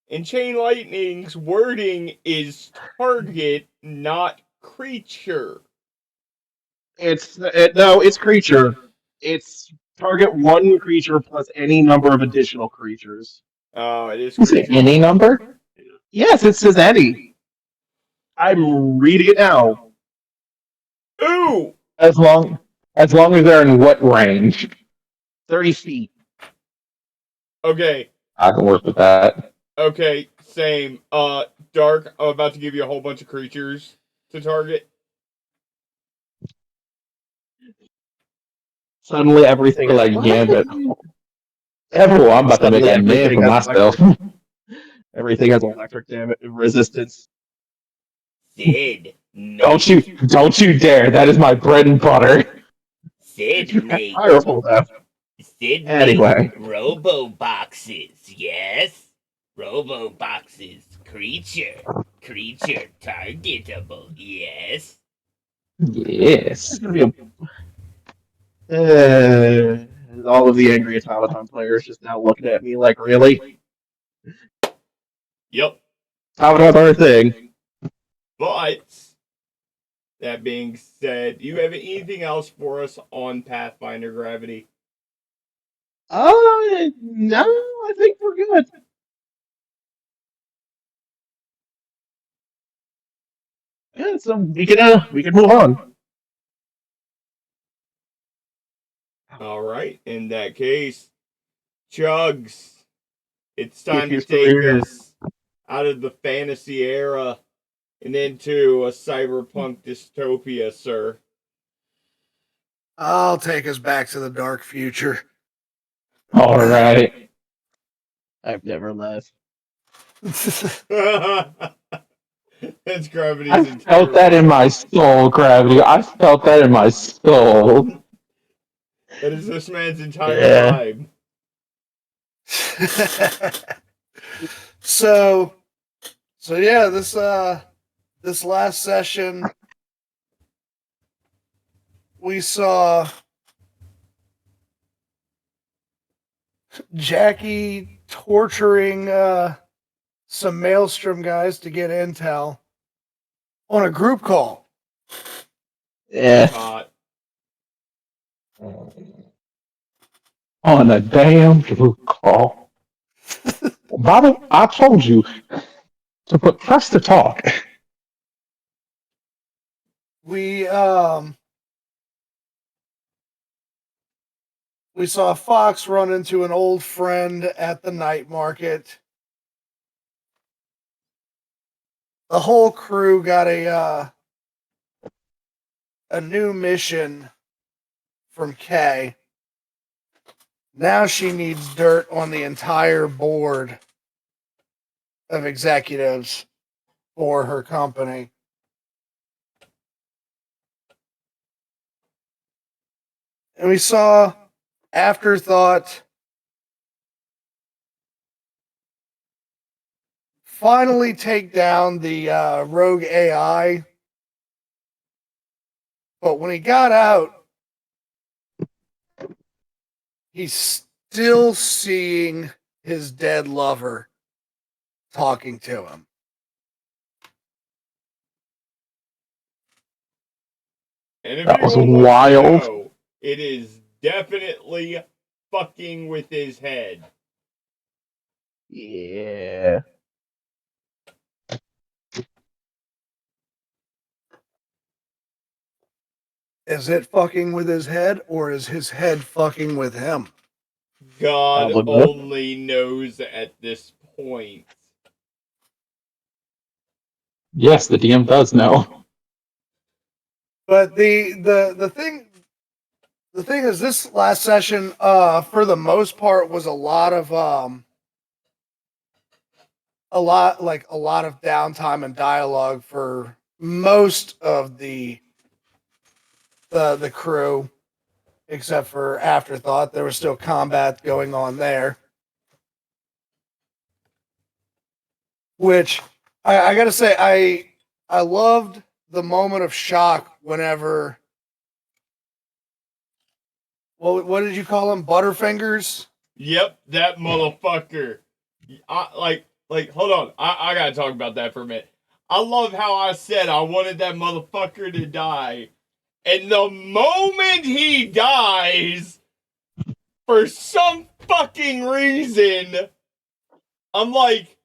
[SPEAKER 1] And Chain Lightning's wording is target, not creature.
[SPEAKER 2] It's creature. It's target one creature plus any number of additional creatures.
[SPEAKER 1] Oh, it is
[SPEAKER 5] is it
[SPEAKER 1] creature.
[SPEAKER 5] any number?
[SPEAKER 2] Yes, it says any. I'm reading it now.
[SPEAKER 1] Ooh!
[SPEAKER 5] As long as they're in what range?
[SPEAKER 2] 30 feet.
[SPEAKER 1] Okay,
[SPEAKER 5] I can work with that.
[SPEAKER 1] okay, same. Dark, I'm about to give you a whole bunch of creatures to target.
[SPEAKER 2] Suddenly everything
[SPEAKER 5] Like
[SPEAKER 2] what?
[SPEAKER 5] Gambit. Oh, I'm about to make
[SPEAKER 2] Suddenly
[SPEAKER 5] a name
[SPEAKER 2] everything
[SPEAKER 5] for
[SPEAKER 2] has
[SPEAKER 5] myself.
[SPEAKER 2] Everything has electric damage resistance.
[SPEAKER 4] Sid,
[SPEAKER 5] Don't you dare! That is my bread and butter.
[SPEAKER 4] Sid makes
[SPEAKER 2] Powerful though. Anyway.
[SPEAKER 4] makes robo boxes, yes? Robo boxes, creature targetable, yes?
[SPEAKER 5] Yes.
[SPEAKER 2] All of the angry automaton players just now looking at me like, really?
[SPEAKER 1] Yep.
[SPEAKER 2] Automatons are a thing.
[SPEAKER 1] But, that being said, do you have anything else for us on Pathfinder Gravity?
[SPEAKER 2] No, I think we're good. Yeah, so we can move on.
[SPEAKER 1] Alright, in that case, Chugs, it's time
[SPEAKER 2] If
[SPEAKER 1] to
[SPEAKER 2] you're still
[SPEAKER 1] take
[SPEAKER 2] here.
[SPEAKER 1] us out of the fantasy era and into a cyberpunk dystopia, sir.
[SPEAKER 3] I'll take us back to the dark future.
[SPEAKER 5] All right.
[SPEAKER 2] I've never left.
[SPEAKER 1] That's Gravity's
[SPEAKER 5] I
[SPEAKER 1] entire
[SPEAKER 5] felt that in my soul, Gravity. I felt that in my soul.
[SPEAKER 1] That is this man's entire
[SPEAKER 2] Yeah.
[SPEAKER 1] vibe.
[SPEAKER 3] so yeah, this last session we saw Jackie torturing some Maelstrom guys to get intel on a group call.
[SPEAKER 2] Yeah.
[SPEAKER 1] Hot.
[SPEAKER 5] On a damn group call. Bobby, I told you to put press to talk.
[SPEAKER 3] We saw Fox run into an old friend at the night market. The whole crew got a new mission from Kay. Now she needs dirt on the entire board of executives for her company. And we saw Afterthought finally take down the rogue AI. But when he got out, he's still seeing his dead lover talking to him.
[SPEAKER 1] And if
[SPEAKER 5] That was
[SPEAKER 1] anyone wants to
[SPEAKER 5] wild.
[SPEAKER 1] know, it is definitely fucking with his head.
[SPEAKER 2] Yeah.
[SPEAKER 3] Is it fucking with his head, or is his head fucking with him?
[SPEAKER 1] God
[SPEAKER 2] Probably both.
[SPEAKER 1] only knows at this point.
[SPEAKER 5] Yes, the DM does know.
[SPEAKER 3] But the thing is, this last session, for the most part, was a lot of downtime and dialogue for most of the crew, except for Afterthought. There was still combat going on there, which I gotta say, I loved the moment of shock whenever. Well, what did you call him? Butterfingers?
[SPEAKER 1] Yep, that motherfucker. Hold on. I gotta talk about that for a minute. I love how I said I wanted that motherfucker to die. And the moment he dies, for some fucking reason, I'm like,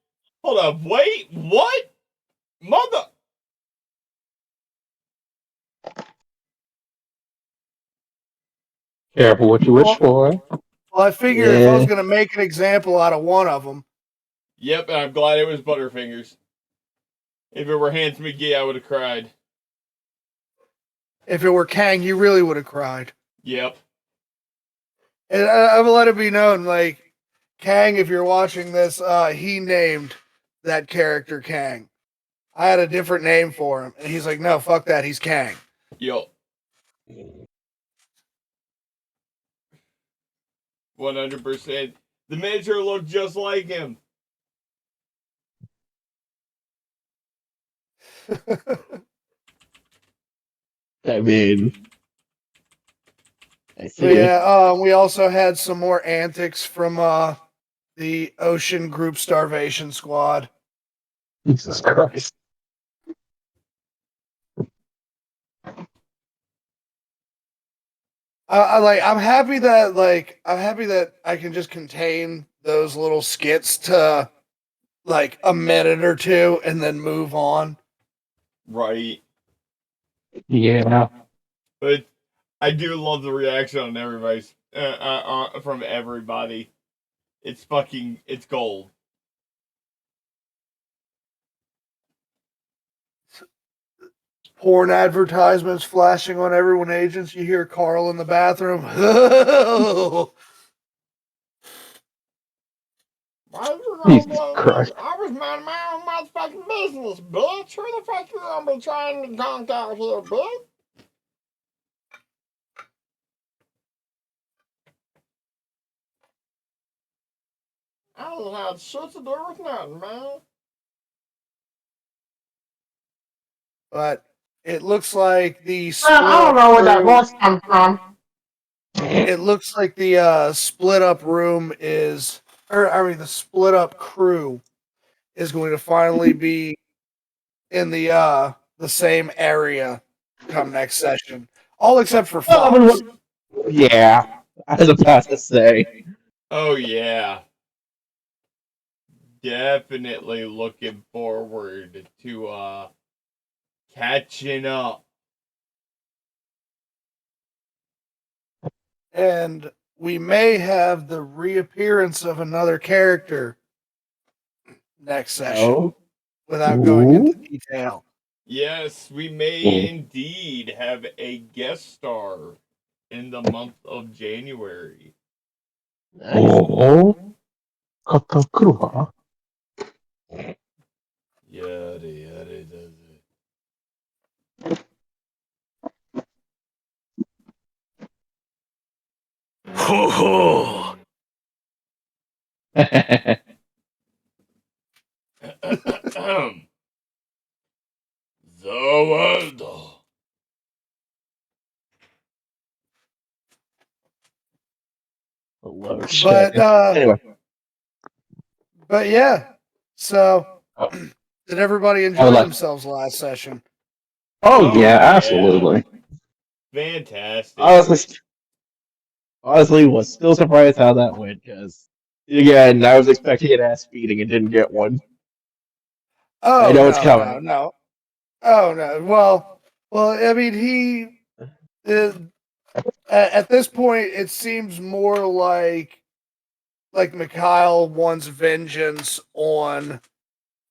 [SPEAKER 1] hold up, wait, what? Mother.
[SPEAKER 5] Careful what you wish for.
[SPEAKER 3] Well, I figure if I was going to make an example out of one of them.
[SPEAKER 1] Yep, and I'm glad it was Butterfingers. If it were Hans McGee, I would have cried.
[SPEAKER 3] If it were Kang, you really would have cried.
[SPEAKER 1] Yep.
[SPEAKER 3] And I will let it be known, like, Kang, if you're watching this, he named that character Kang. I had a different name for him. And he's like, no, fuck that. He's Kang.
[SPEAKER 1] Yup. 100%. The miniature looked just like him.
[SPEAKER 2] I mean, I see.
[SPEAKER 3] But yeah, we also had some more antics from the Ocean Group Starvation Squad.
[SPEAKER 5] Jesus Christ.
[SPEAKER 3] I'm happy that I can just contain those little skits to like a minute or two and then move on.
[SPEAKER 1] Right.
[SPEAKER 5] Yeah.
[SPEAKER 1] But I do love the reaction on everybody's from everybody. It's gold.
[SPEAKER 3] Porn advertisements flashing on everyone agents. You hear Carl in the bathroom.
[SPEAKER 5] Jesus Christ.
[SPEAKER 6] I was minding my own motherfucking business, bitch. Who the fuck you gonna be trying to contact here, bitch? I don't have shit to do with nothing, man.
[SPEAKER 3] But it looks like the split
[SPEAKER 6] I don't know where that voice comes from.
[SPEAKER 3] It looks like the split up room is, or I mean, the split up crew is going to finally be in the same area come next session. All except for Fox.
[SPEAKER 2] Yeah, I was about to say.
[SPEAKER 1] Oh yeah. Definitely looking forward to catching up.
[SPEAKER 3] And we may have the reappearance of another character next session
[SPEAKER 2] Oh,
[SPEAKER 3] without going into detail.
[SPEAKER 1] Yes, we may indeed have a guest star in the month of January.
[SPEAKER 2] Nice.
[SPEAKER 5] Oh, Katakura.
[SPEAKER 1] Yada yada does it.
[SPEAKER 6] Ho ho! The world.
[SPEAKER 2] Oh, shit.
[SPEAKER 3] But
[SPEAKER 2] Anyway,
[SPEAKER 3] but yeah. So
[SPEAKER 5] Oh.
[SPEAKER 3] did everybody
[SPEAKER 5] I
[SPEAKER 3] enjoy
[SPEAKER 5] would like.
[SPEAKER 3] themselves last session?
[SPEAKER 5] Oh
[SPEAKER 1] Oh,
[SPEAKER 5] yeah,
[SPEAKER 1] yeah.
[SPEAKER 5] absolutely.
[SPEAKER 1] Fantastic.
[SPEAKER 2] honestly, was still surprised how that went because again, I was expecting an ass beating and didn't get one. I
[SPEAKER 3] Oh
[SPEAKER 2] know it's
[SPEAKER 3] no,
[SPEAKER 2] coming.
[SPEAKER 3] no. Oh no. Well, I mean, uh, at this point, it seems more like Mikhail wants vengeance on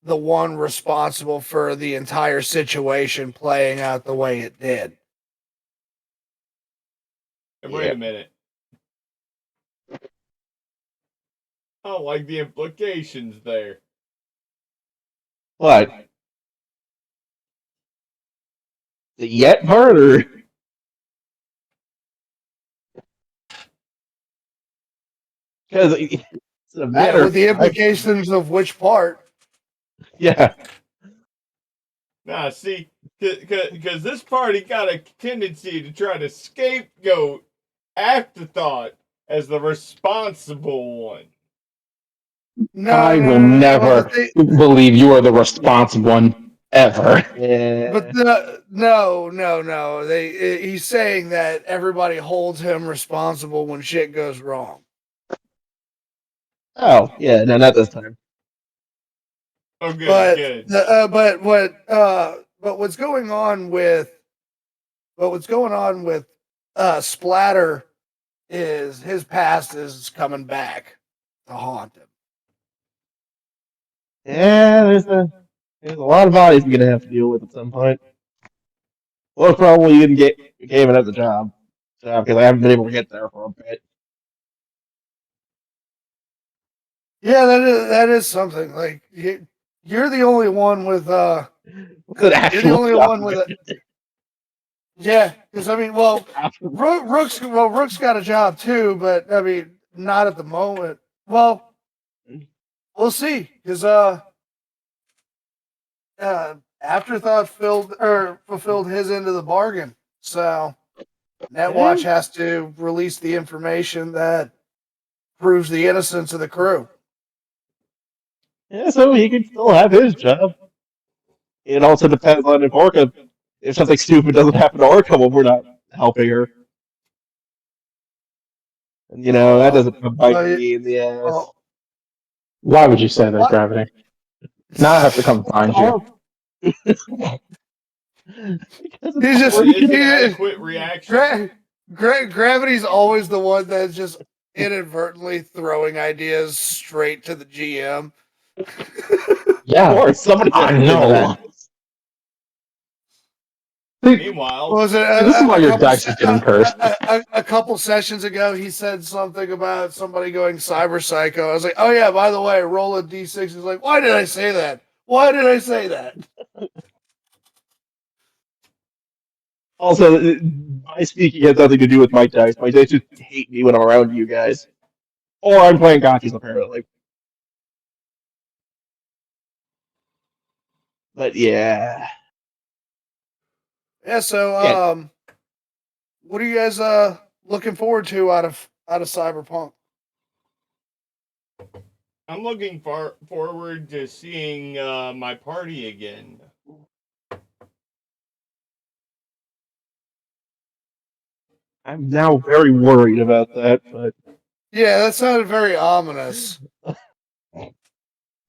[SPEAKER 3] the one responsible for the entire situation playing out the way it did.
[SPEAKER 1] Wait
[SPEAKER 2] Yeah.
[SPEAKER 1] a minute. I don't like the implications there.
[SPEAKER 2] What? The yet part or because it's a matter
[SPEAKER 3] With
[SPEAKER 2] of
[SPEAKER 3] the
[SPEAKER 2] time.
[SPEAKER 3] implications of which part?
[SPEAKER 2] Yeah.
[SPEAKER 1] Nah, see, because this party got a tendency to try to scapegoat Afterthought as the responsible one.
[SPEAKER 3] No,
[SPEAKER 5] I
[SPEAKER 3] no,
[SPEAKER 5] will
[SPEAKER 3] no, no.
[SPEAKER 5] never believe you are the responsible one ever.
[SPEAKER 3] But
[SPEAKER 2] Yeah.
[SPEAKER 3] no. He's saying that everybody holds him responsible when shit goes wrong.
[SPEAKER 2] Oh, yeah, no, not this time.
[SPEAKER 1] Oh, good,
[SPEAKER 3] But
[SPEAKER 1] good.
[SPEAKER 3] but what's going on with Splatter is his past is coming back to haunt him.
[SPEAKER 2] Yeah, there's a lot of bodies you're gonna have to deal with at some point. Well, probably you didn't get became another job because I haven't been able to get there for a bit.
[SPEAKER 3] Yeah, that is something. Like you're the only one with
[SPEAKER 2] It's an
[SPEAKER 3] you're the
[SPEAKER 2] actual
[SPEAKER 3] only
[SPEAKER 2] job.
[SPEAKER 3] one with a yeah. Because I mean, well, Rook's got a job too, but I mean, not at the moment. Well, we'll see. Because Afterthought fulfilled his end of the bargain. So Netwatch has to release the information that proves the innocence of the crew.
[SPEAKER 2] Yeah, so he could still have his job. It also depends on if Orca, if something stupid doesn't happen to Orca when we're not helping her. And, that doesn't bite me in the ass.
[SPEAKER 3] Well,
[SPEAKER 5] Why would you say that,
[SPEAKER 3] what?
[SPEAKER 5] Gravity? Now I have to come find you.
[SPEAKER 2] Because
[SPEAKER 3] He's just
[SPEAKER 1] His adequate reaction.
[SPEAKER 3] Gravity's always the one that's just inadvertently throwing ideas straight to the GM.
[SPEAKER 5] Yeah,
[SPEAKER 2] or somebody
[SPEAKER 5] I
[SPEAKER 2] has to think of
[SPEAKER 5] know.
[SPEAKER 2] that.
[SPEAKER 5] See,
[SPEAKER 1] Meanwhile,
[SPEAKER 3] Was it
[SPEAKER 5] this is why your dice is getting cursed.
[SPEAKER 3] a couple sessions ago? He said something about somebody going cyber psycho. I was like, oh yeah, by the way, roll a d6. He's like, why did I say that? Why did I say that?
[SPEAKER 2] Also, my speaking has nothing to do with my dice. My dice just hate me when I'm around you guys. Or I'm playing gotchas, apparently. But yeah.
[SPEAKER 3] Yeah. So,
[SPEAKER 2] Yeah.
[SPEAKER 3] what are you guys looking forward to out of Cyberpunk?
[SPEAKER 1] I'm looking forward to seeing my party again.
[SPEAKER 2] I'm now very worried about that, but
[SPEAKER 3] Yeah, that sounded very ominous.
[SPEAKER 5] I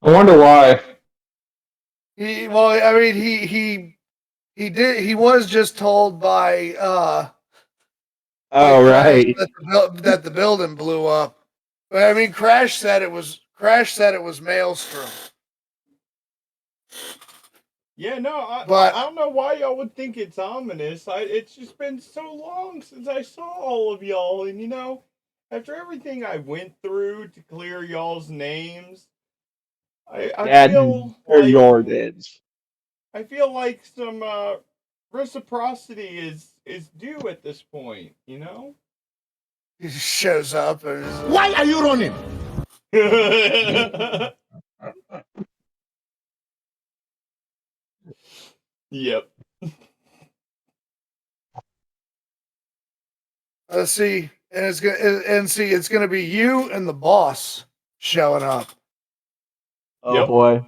[SPEAKER 5] wonder why.
[SPEAKER 3] I mean, he was just told by
[SPEAKER 2] right.
[SPEAKER 3] that the building blew up. But I mean, Crash said it was Maelstrom.
[SPEAKER 1] Yeah, no,
[SPEAKER 3] But-
[SPEAKER 1] I don't know why y'all would think it's ominous. It's just been so long since I saw all of y'all, and after everything I went through to clear y'all's names, I
[SPEAKER 2] Dad,
[SPEAKER 1] feel
[SPEAKER 2] they're
[SPEAKER 1] like
[SPEAKER 2] your dads.
[SPEAKER 1] I feel like some reciprocity is due at this point, you know?
[SPEAKER 3] He just shows up and is
[SPEAKER 6] Why are you running?
[SPEAKER 1] Yep.
[SPEAKER 3] see, and it's gonna be you and the boss showing up.
[SPEAKER 2] Oh
[SPEAKER 1] Yep.
[SPEAKER 2] boy.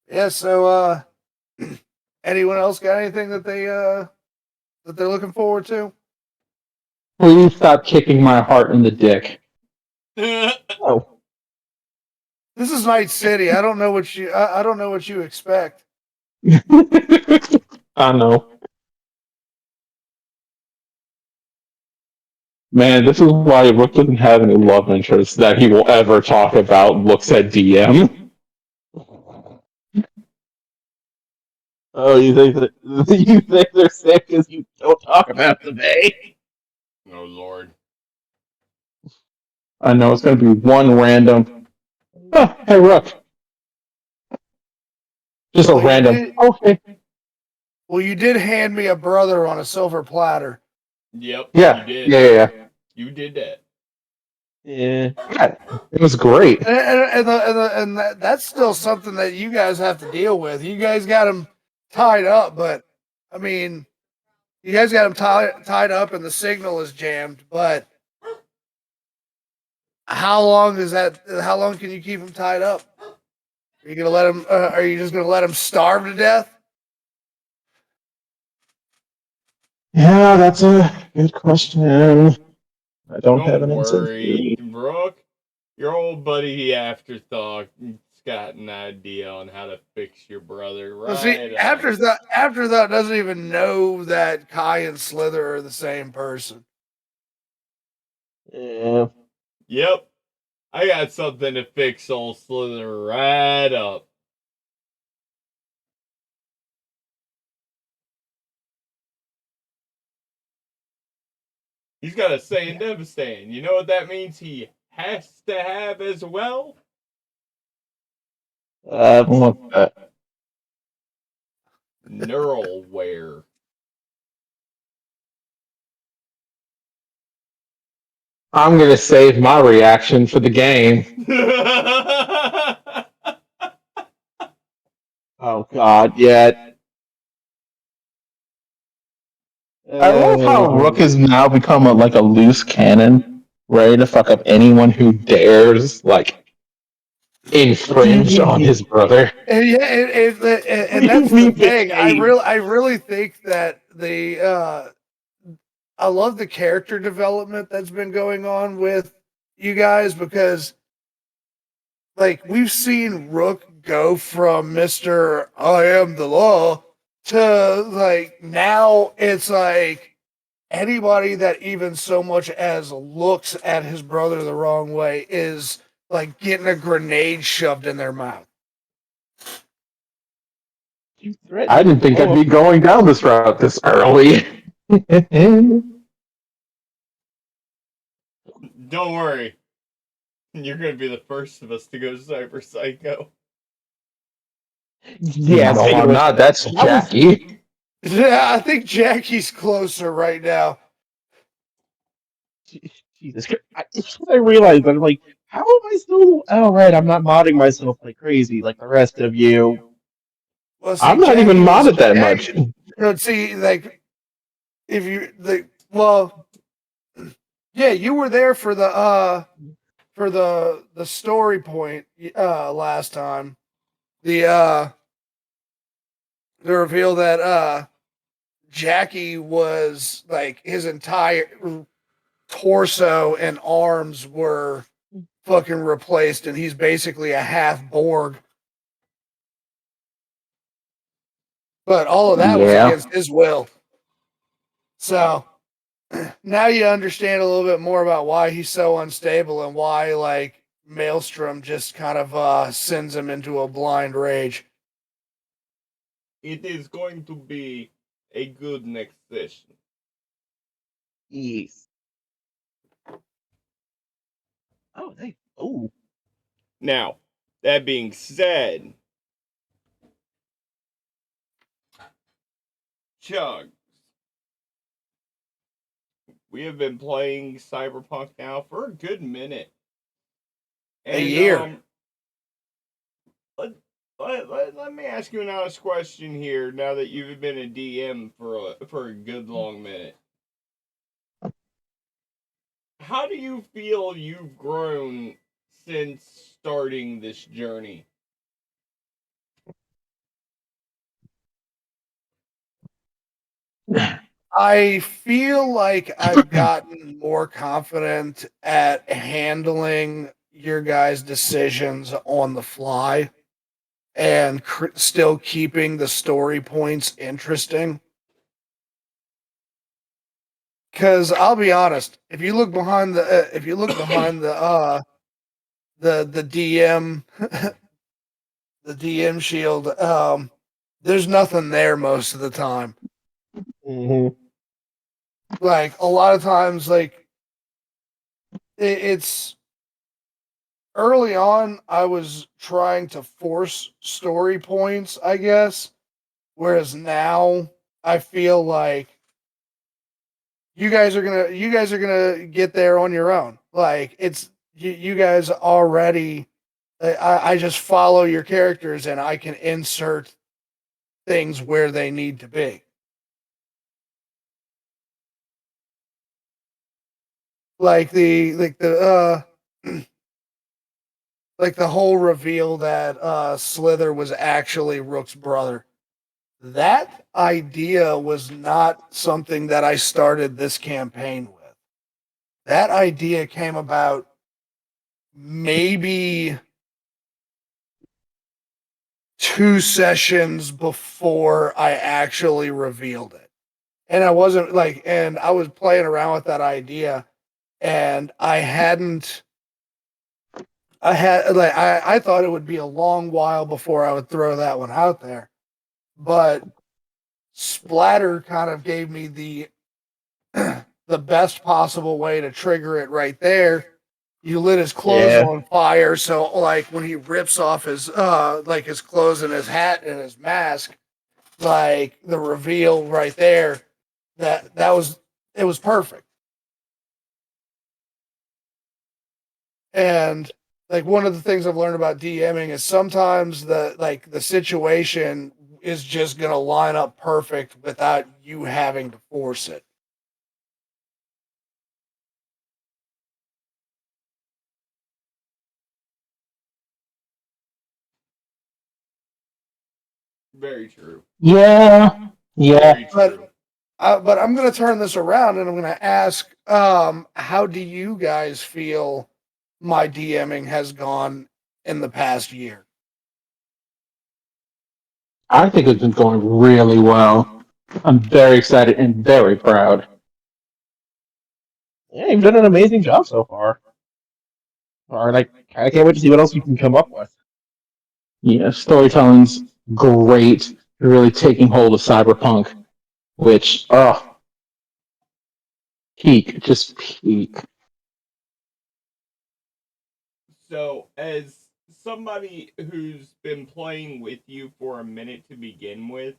[SPEAKER 3] Yeah, so anyone else got anything that they're looking forward to?
[SPEAKER 5] Please stop kicking my heart in the dick.
[SPEAKER 2] Oh.
[SPEAKER 3] This is Night City. I don't know what you expect.
[SPEAKER 5] I know. Man, this is why Rook doesn't have any love interest that he will ever talk about. Looks at DM.
[SPEAKER 2] Oh, you think they're sick because you don't talk about the Bay?
[SPEAKER 1] Oh Lord.
[SPEAKER 5] I know it's going to be one random. Oh, hey, Rook. Just a
[SPEAKER 3] Well, you
[SPEAKER 5] random.
[SPEAKER 3] did-
[SPEAKER 5] Okay.
[SPEAKER 3] Well, you did hand me a brother on a silver platter.
[SPEAKER 1] Yep.
[SPEAKER 5] Yeah.
[SPEAKER 1] You did.
[SPEAKER 5] Yeah.
[SPEAKER 1] You did that.
[SPEAKER 2] Yeah.
[SPEAKER 5] Yeah. It was great.
[SPEAKER 3] And that's still something that you guys have to deal with. You guys got him tied up, but I mean, you guys got him tied up, and the signal is jammed. But how long is that? How long can you keep him tied up? Are you gonna let him? Are you just gonna let him starve to death?
[SPEAKER 5] Yeah, that's a good question. I don't have
[SPEAKER 1] Don't
[SPEAKER 5] an answer.
[SPEAKER 1] worry, Brooke. Your old buddy Afterthought has got an idea on how to fix your brother right
[SPEAKER 3] Well, see,
[SPEAKER 1] up.
[SPEAKER 3] Afterthought doesn't even know that Kai and Slither are the same person.
[SPEAKER 2] Yeah.
[SPEAKER 1] Yep. I got something to fix old Slither right up. He's got a Saiyan Devastation. You know what that means he has to have as well?
[SPEAKER 5] What's that?
[SPEAKER 1] Neural wear.
[SPEAKER 5] I'm going to save my reaction for the game.
[SPEAKER 2] Oh God. Yeah.
[SPEAKER 5] I love how Rook has now become a loose cannon, ready to fuck up anyone who dares infringe on his brother.
[SPEAKER 3] And yeah, and that's the thing. I really think that I love the character development that's been going on with you guys, because like we've seen Rook go from Mr. I am the law to like now it's like anybody that even so much as looks at his brother the wrong way is like getting a grenade shoved in their mouth.
[SPEAKER 5] I didn't think I'd be going down this route this early.
[SPEAKER 1] Don't worry. You're going to be the first of us to go Cyber Psycho.
[SPEAKER 2] Yeah.
[SPEAKER 5] No, I'm not. That's Jackie.
[SPEAKER 3] Yeah, I think Jackie's closer right now.
[SPEAKER 2] Jesus Christ. I realized that I'm like, how am I still? Oh right, I'm not modding myself like crazy like the rest of you.
[SPEAKER 3] Well, see,
[SPEAKER 5] I'm not even modded that much.
[SPEAKER 3] No, see, like if you well, yeah, you were there for the story point last time. The reveal that Jackie was like his entire torso and arms were fucking replaced, and he's basically a half Borg. But all of that was against his will. So now you understand a little bit more about why he's so unstable and why like Maelstrom just kind of sends him into a blind rage.
[SPEAKER 1] It is going to be a good next session.
[SPEAKER 2] Yes. Oh, they. Oh.
[SPEAKER 1] Now, that being said, Chug, we have been playing Cyberpunk now for a good minute.
[SPEAKER 3] A year.
[SPEAKER 1] Let me ask you an honest question here. Now that you've been a DM for a good long minute, how do you feel you've grown since starting this journey?
[SPEAKER 3] I feel like I've gotten more confident at handling your guys' decisions on the fly and still keeping the story points interesting. Because I'll be honest, if you look behind the DM the DM shield, there's nothing there most of the time.
[SPEAKER 2] Mm-hmm.
[SPEAKER 3] Like a lot of times, like it's early on. I was trying to force story points, I guess, whereas now I feel like you guys are gonna get there on your own. Like it's you guys already. I just follow your characters and I can insert things where they need to be. Like the like the whole reveal that Slither was actually Rook's brother. That idea was not something that I started this campaign with. That idea came about maybe 2 sessions before I actually revealed it. And I wasn't like, and I was playing around with that idea, and I thought it would be a long while before I would throw that one out there. But Splatter kind of gave me the the best possible way to trigger it right there. You lit his clothes
[SPEAKER 2] Yeah.
[SPEAKER 3] on fire, so like when he rips off his like his clothes and his hat and his mask, like the reveal right there, that was it was perfect. And like one of the things I've learned about DMing is sometimes the situation is just gonna line up perfect without you having to force it.
[SPEAKER 1] Very true.
[SPEAKER 5] Yeah, yeah.
[SPEAKER 1] Very true.
[SPEAKER 3] But I'm going to turn this around and I'm going to ask, how do you guys feel my DMing has gone in the past year?
[SPEAKER 5] I think it's been going really well. I'm very excited and very proud.
[SPEAKER 2] Yeah, you've done an amazing job so far. Or like, I can't wait to see what else you can come up with.
[SPEAKER 5] Yeah, storytelling's great. Really taking hold of cyberpunk, which, peak, just peak.
[SPEAKER 1] So, as somebody who's been playing with you for a minute to begin with,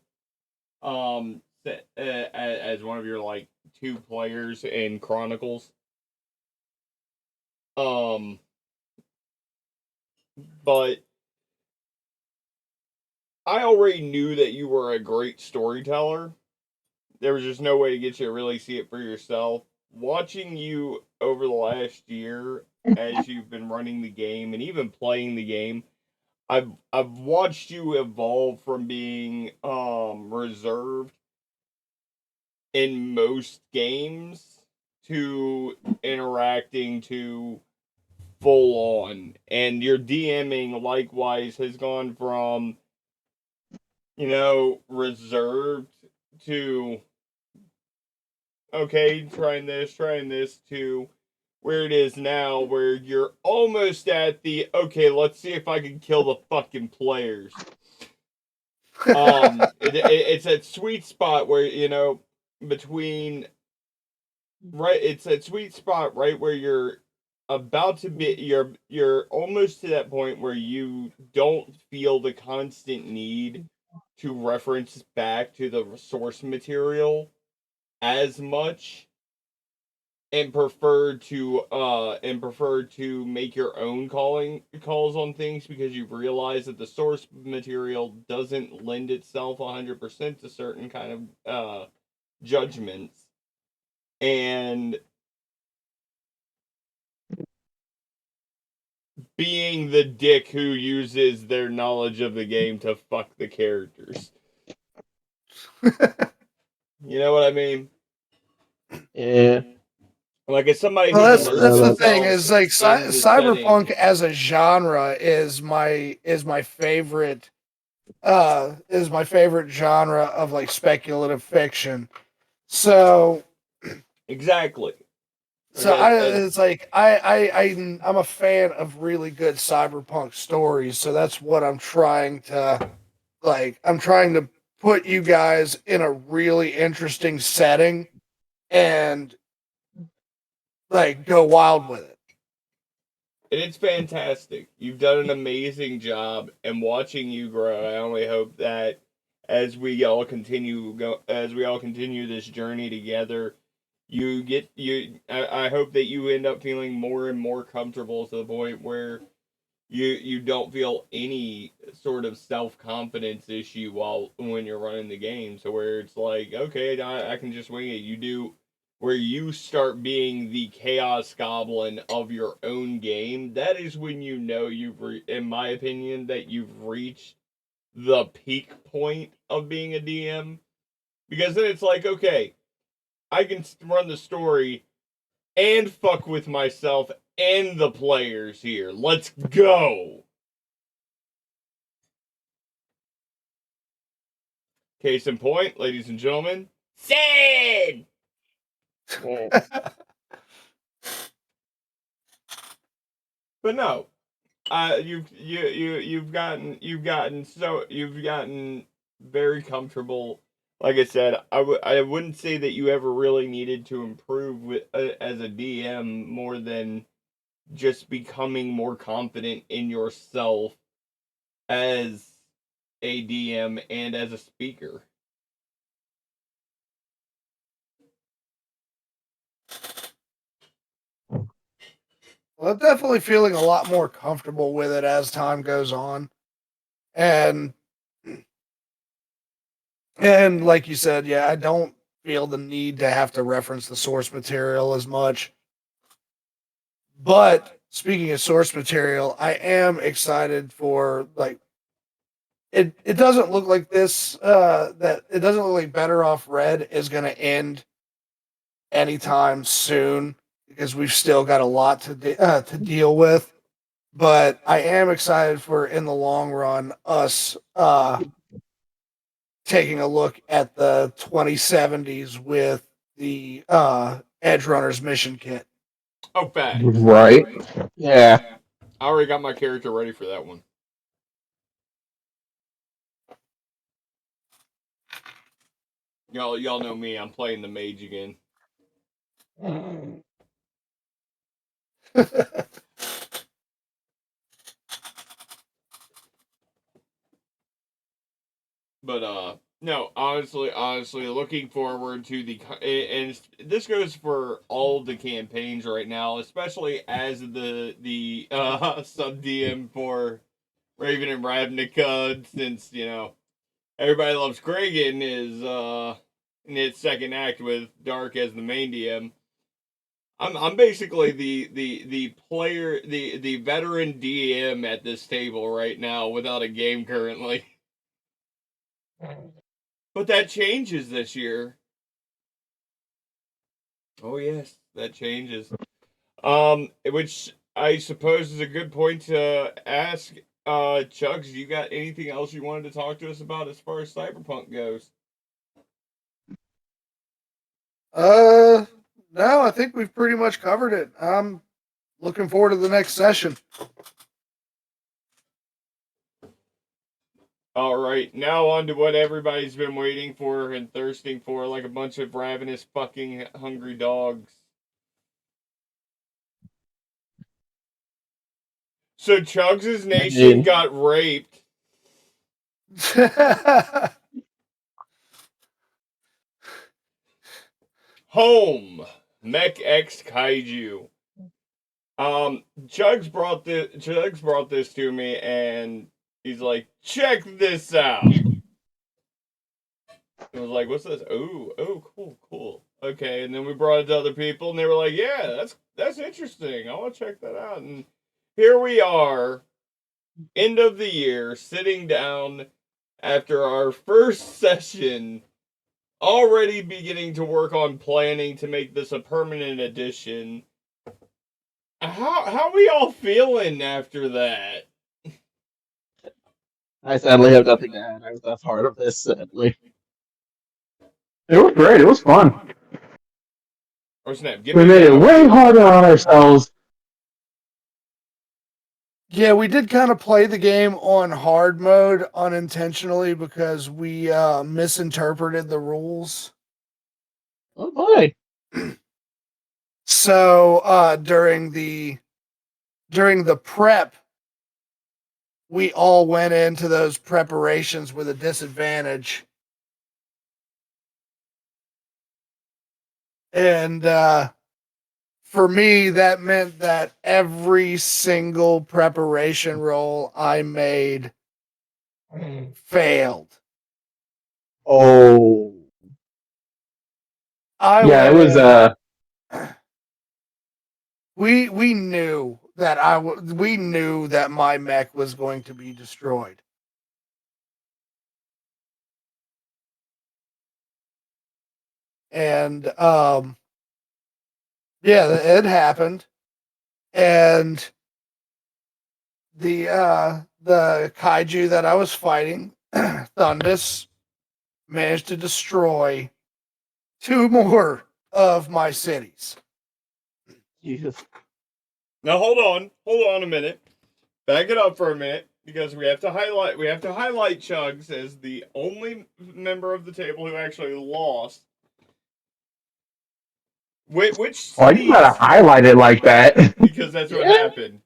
[SPEAKER 1] as one of your like 2 players in Chronicles, um, but I already knew that you were a great storyteller. There was just no way to get you to really see it for yourself. Watching you over the last year as you've been running the game and even playing the game, I've watched you evolve from being reserved in most games to interacting to full on, and your DMing likewise has gone from reserved to okay, trying this to where it is now, where you're almost at the okay, let's see if I can kill the fucking players. It's that sweet spot where between right, it's that sweet spot right where you're about to be you're almost to that point where you don't feel the constant need to reference back to the source material as much and prefer to make your own calls on things because you've realized that the source material doesn't lend itself 100% to certain kind of judgments. And being the dick who uses their knowledge of the game to fuck the characters. You know what I mean?
[SPEAKER 2] Yeah.
[SPEAKER 1] Like, as somebody
[SPEAKER 3] Well,
[SPEAKER 1] who's
[SPEAKER 3] that's the thing
[SPEAKER 1] themselves
[SPEAKER 3] is like
[SPEAKER 1] in the
[SPEAKER 3] cyberpunk
[SPEAKER 1] setting-
[SPEAKER 3] as a genre is my favorite genre of like speculative fiction. So
[SPEAKER 1] Exactly.
[SPEAKER 3] it's like I'm a fan of really good cyberpunk stories. So that's what I'm trying to like. I'm trying to put you guys in a really interesting setting and like go wild with it.
[SPEAKER 1] And it's fantastic. You've done an amazing job, and watching you grow, I only hope that as we all continue this journey together, I hope that you end up feeling more and more comfortable to the point where you don't feel any sort of self-confidence issue when you're running the game. So where it's like, okay, I can just wing it. You do where you start being the chaos goblin of your own game. That is when you know in my opinion, that you've reached the peak point of being a DM. Because then it's like, okay, I can run the story and fuck with myself and the players here. Let's go. Case in point, ladies and gentlemen,
[SPEAKER 4] Sid!
[SPEAKER 1] but no, you've gotten very comfortable. Like I said, I wouldn't say that you ever really needed to improve as a DM more than just becoming more confident in yourself as a DM and as a speaker.
[SPEAKER 3] Well, I'm definitely feeling a lot more comfortable with it as time goes on. And like you said, yeah, I don't feel the need to have to reference the source material as much. But speaking of source material, I am excited for like it doesn't look like it doesn't look like Better Off Red is going to end anytime soon because we've still got a lot to deal with. But I am excited for in the long run us taking a look at the 2070s with the Edge Runners mission kit.
[SPEAKER 1] Oh, facts.
[SPEAKER 5] Right. Yeah.
[SPEAKER 1] I already got my character ready for that one. Y'all know me. I'm playing the mage again. But no, honestly, looking forward to and this goes for all the campaigns right now, especially as the sub DM for Raven and Ravnica, since everybody loves Kragan is in its second act with Dark as the main DM. I'm basically the player, the veteran DM at this table right now without a game currently. But that changes this year. Oh yes, that changes. Which I suppose is a good point to ask. Chugs, you got anything else you wanted to talk to us about as far as Cyberpunk goes?
[SPEAKER 3] No, I think we've pretty much covered it. I'm looking forward to the next session.
[SPEAKER 1] All right, now on to what everybody's been waiting for and thirsting for, like a bunch of ravenous fucking hungry dogs. So Chugs' nation got raped. Home, Mech X Kaiju. Chugs brought this to me, and he's like, "Check this out." I was like, "What's this?" Oh, cool. Okay, and then we brought it to other people, and they were like, "Yeah, that's interesting. I want to check that out." And here we are, end of the year, sitting down after our first session, already beginning to work on planning to make this a permanent addition. How we all feeling after that?
[SPEAKER 2] I sadly have nothing to add. I was not part of this, sadly.
[SPEAKER 5] It was great. It was fun.
[SPEAKER 1] Or snap,
[SPEAKER 5] We made it way harder on ourselves.
[SPEAKER 3] Yeah, we did kind of play the game on hard mode unintentionally because we misinterpreted the rules.
[SPEAKER 2] Oh boy.
[SPEAKER 3] So during the prep, we all went into those preparations with a disadvantage. And for me, that meant that every single preparation roll I made failed.
[SPEAKER 2] Oh.
[SPEAKER 5] It was.
[SPEAKER 3] We knew that we knew that my mech was going to be destroyed. And yeah, it happened. And the kaiju that I was fighting, Thundus, managed to destroy 2 more of my cities.
[SPEAKER 2] Jesus.
[SPEAKER 1] Now hold on a minute. Back it up for a minute, because we have to highlight Chugs as the only member of the table who actually lost. Which
[SPEAKER 5] Why do you gotta highlight it like that?
[SPEAKER 1] Because that's what happened.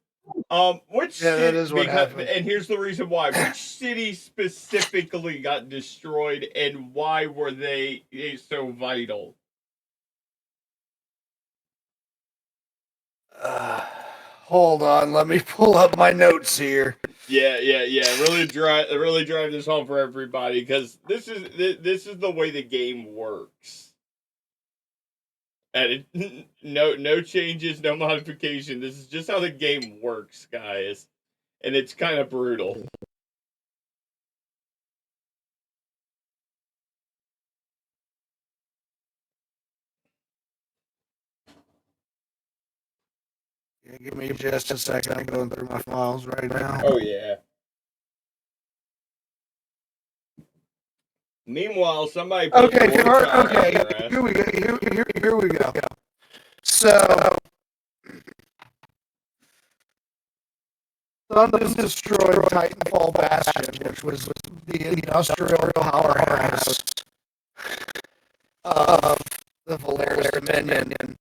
[SPEAKER 1] Which
[SPEAKER 3] Yeah,
[SPEAKER 1] city,
[SPEAKER 3] that is what happened.
[SPEAKER 1] And here's the reason why. Which city specifically got destroyed, and why were they so vital?
[SPEAKER 3] Hold on, let me pull up my notes here.
[SPEAKER 1] Yeah. Really drive this home for everybody, because this is the way the game works. And no changes, no modification. This is just how the game works, guys, and it's kind of brutal.
[SPEAKER 3] Yeah, give me just a second. I'm going through my files right now.
[SPEAKER 1] Oh yeah. Meanwhile, somebody.
[SPEAKER 3] Okay, here we go. Here we go. So, Thundus destroyed Titanfall Bastion, which was the industrial powerhouse of the Valaris Dominion.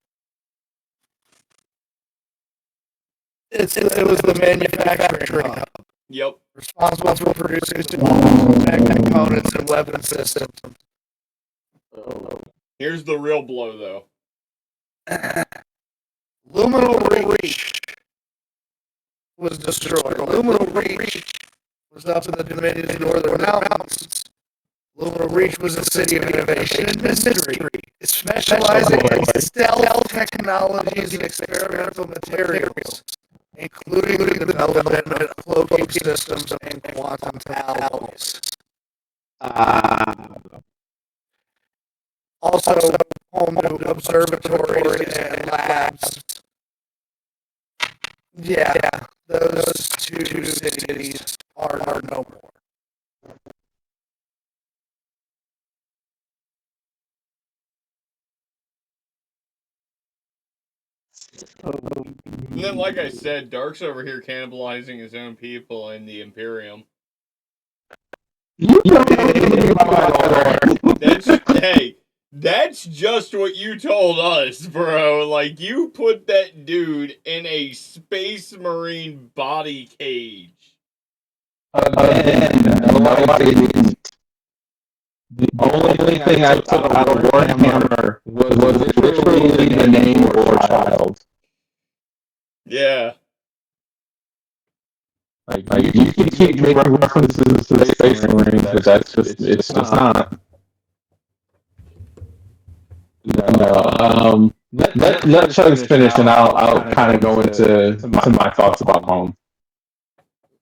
[SPEAKER 3] It was the manufacturing hub.
[SPEAKER 1] Yep.
[SPEAKER 3] Responsible for producing components and weapon systems.
[SPEAKER 1] Here's the real blow, though.
[SPEAKER 3] Luminal Reach was destroyed. Luminal Reach was up in the Dominion's northern mountains. Luminal Reach was a city of innovation and mystery, specializing in stealth technologies and experimental materials, including the development of cloaking systems and quantum alloys. Also, home to observatories and labs. Yeah, those 2 cities are no more.
[SPEAKER 1] And then, like I said, Dark's over here cannibalizing his own people in the Imperium.
[SPEAKER 5] You don't know anything about my lore.
[SPEAKER 1] Hey, that's just what you told us, bro. Like, you put that dude in a Space Marine body cage.
[SPEAKER 5] Again, no, I didn't. The only thing I took out of Warhammer was literally the name War Child.
[SPEAKER 1] Yeah.
[SPEAKER 5] Like you can keep making references to the Space Marines, but that's just it's just not. No. Let Chugs finish, and I'll kind of go into my thoughts about home.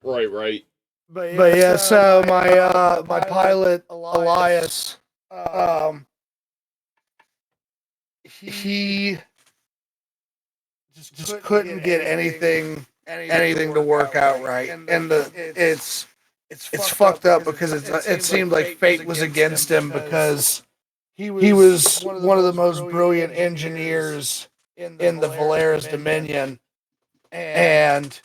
[SPEAKER 1] Right.
[SPEAKER 3] But yeah, so my pilot Elias, he just couldn't get anything to work out right, and it's fucked up because it seemed like fate was against him because he was one of the most brilliant engineers in the Valaris Dominion, and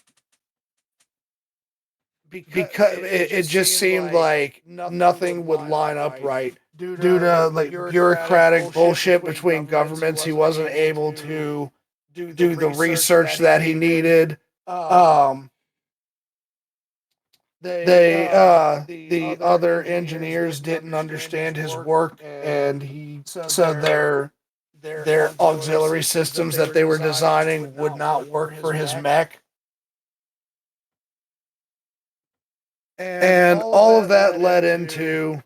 [SPEAKER 3] because it just seemed like nothing would line up right due to like bureaucratic bullshit between governments. He wasn't able to do the research that he needed. The other engineers didn't understand his work, and so their auxiliary systems that they were designing would not work for his mech. And all of that led into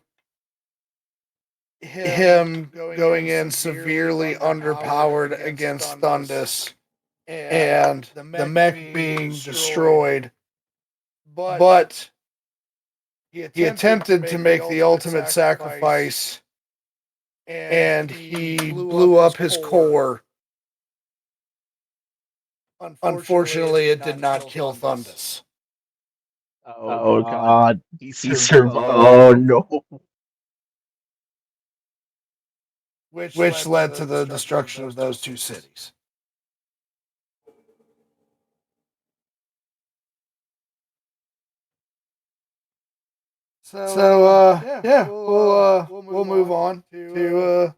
[SPEAKER 3] him going in severely underpowered against Thundus, and the mech being destroyed. But he attempted to make the ultimate sacrifice, and he blew up his core. Unfortunately, it did not kill Thundus.
[SPEAKER 2] Oh God, he survived. Oh no.
[SPEAKER 3] Which led to the destruction of those two cities. So yeah, we'll move on to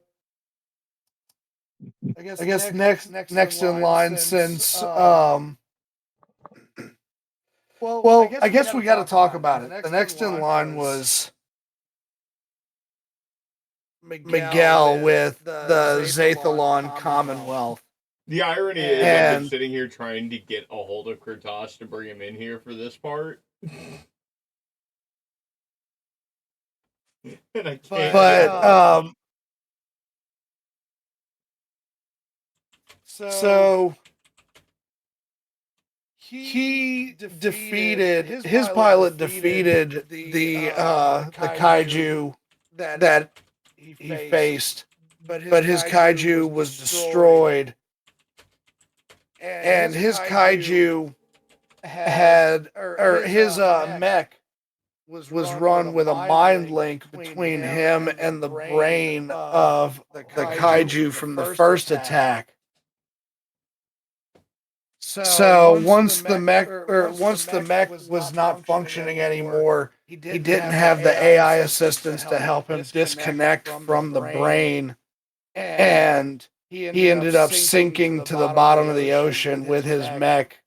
[SPEAKER 3] I guess next in line since well, I guess we got to talk about it. The next in line was Miguel with the Zathalon Commonwealth.
[SPEAKER 1] The irony is, I've been sitting here trying to get a hold of Kurtosh to bring him in here for this part. And I can't.
[SPEAKER 3] But so he defeated his pilot defeated the kaiju that he faced, but his kaiju was destroyed, and his kaiju had or his mech was run with a mind link between him and the brain of the kaiju from the first attack. So once the mech was not functioning anymore, he didn't have the AI assistance to help him disconnect from the brain, and he ended up sinking to the bottom of the ocean with his mech,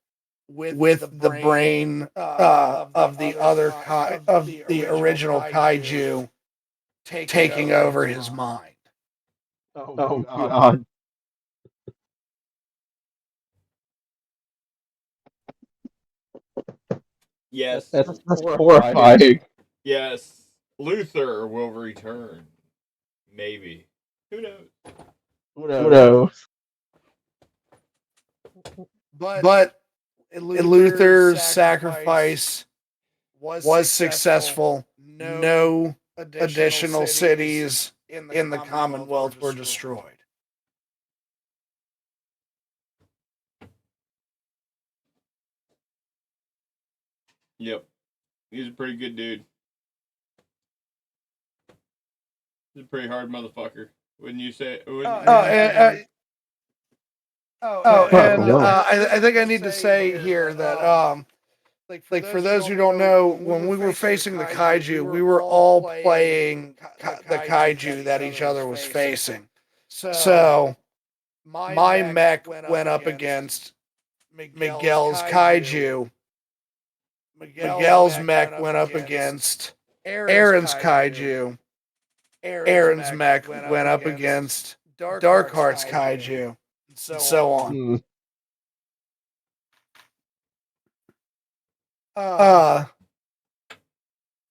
[SPEAKER 3] with the brain of the original kaiju taking over his mind.
[SPEAKER 2] Oh God.
[SPEAKER 1] Yes.
[SPEAKER 2] That's horrifying.
[SPEAKER 1] Yes. Luther will return. Maybe. Who knows?
[SPEAKER 2] Who knows?
[SPEAKER 3] But Luther's sacrifice was successful. No additional cities in the Commonwealth were destroyed.
[SPEAKER 1] Yep. He's a pretty good dude. He's a pretty hard motherfucker. Wouldn't you say?
[SPEAKER 3] And
[SPEAKER 5] no.
[SPEAKER 3] I think I need to say here that like for those who don't know, when we were facing the kaiju, we were all playing the kaiju that each other was facing. So my mech went up against Miguel's kaiju. Miguel's mech went up against Aaron's kaiju. Aaron's mech went up against Darkheart's kaiju, and so on.
[SPEAKER 2] Hmm.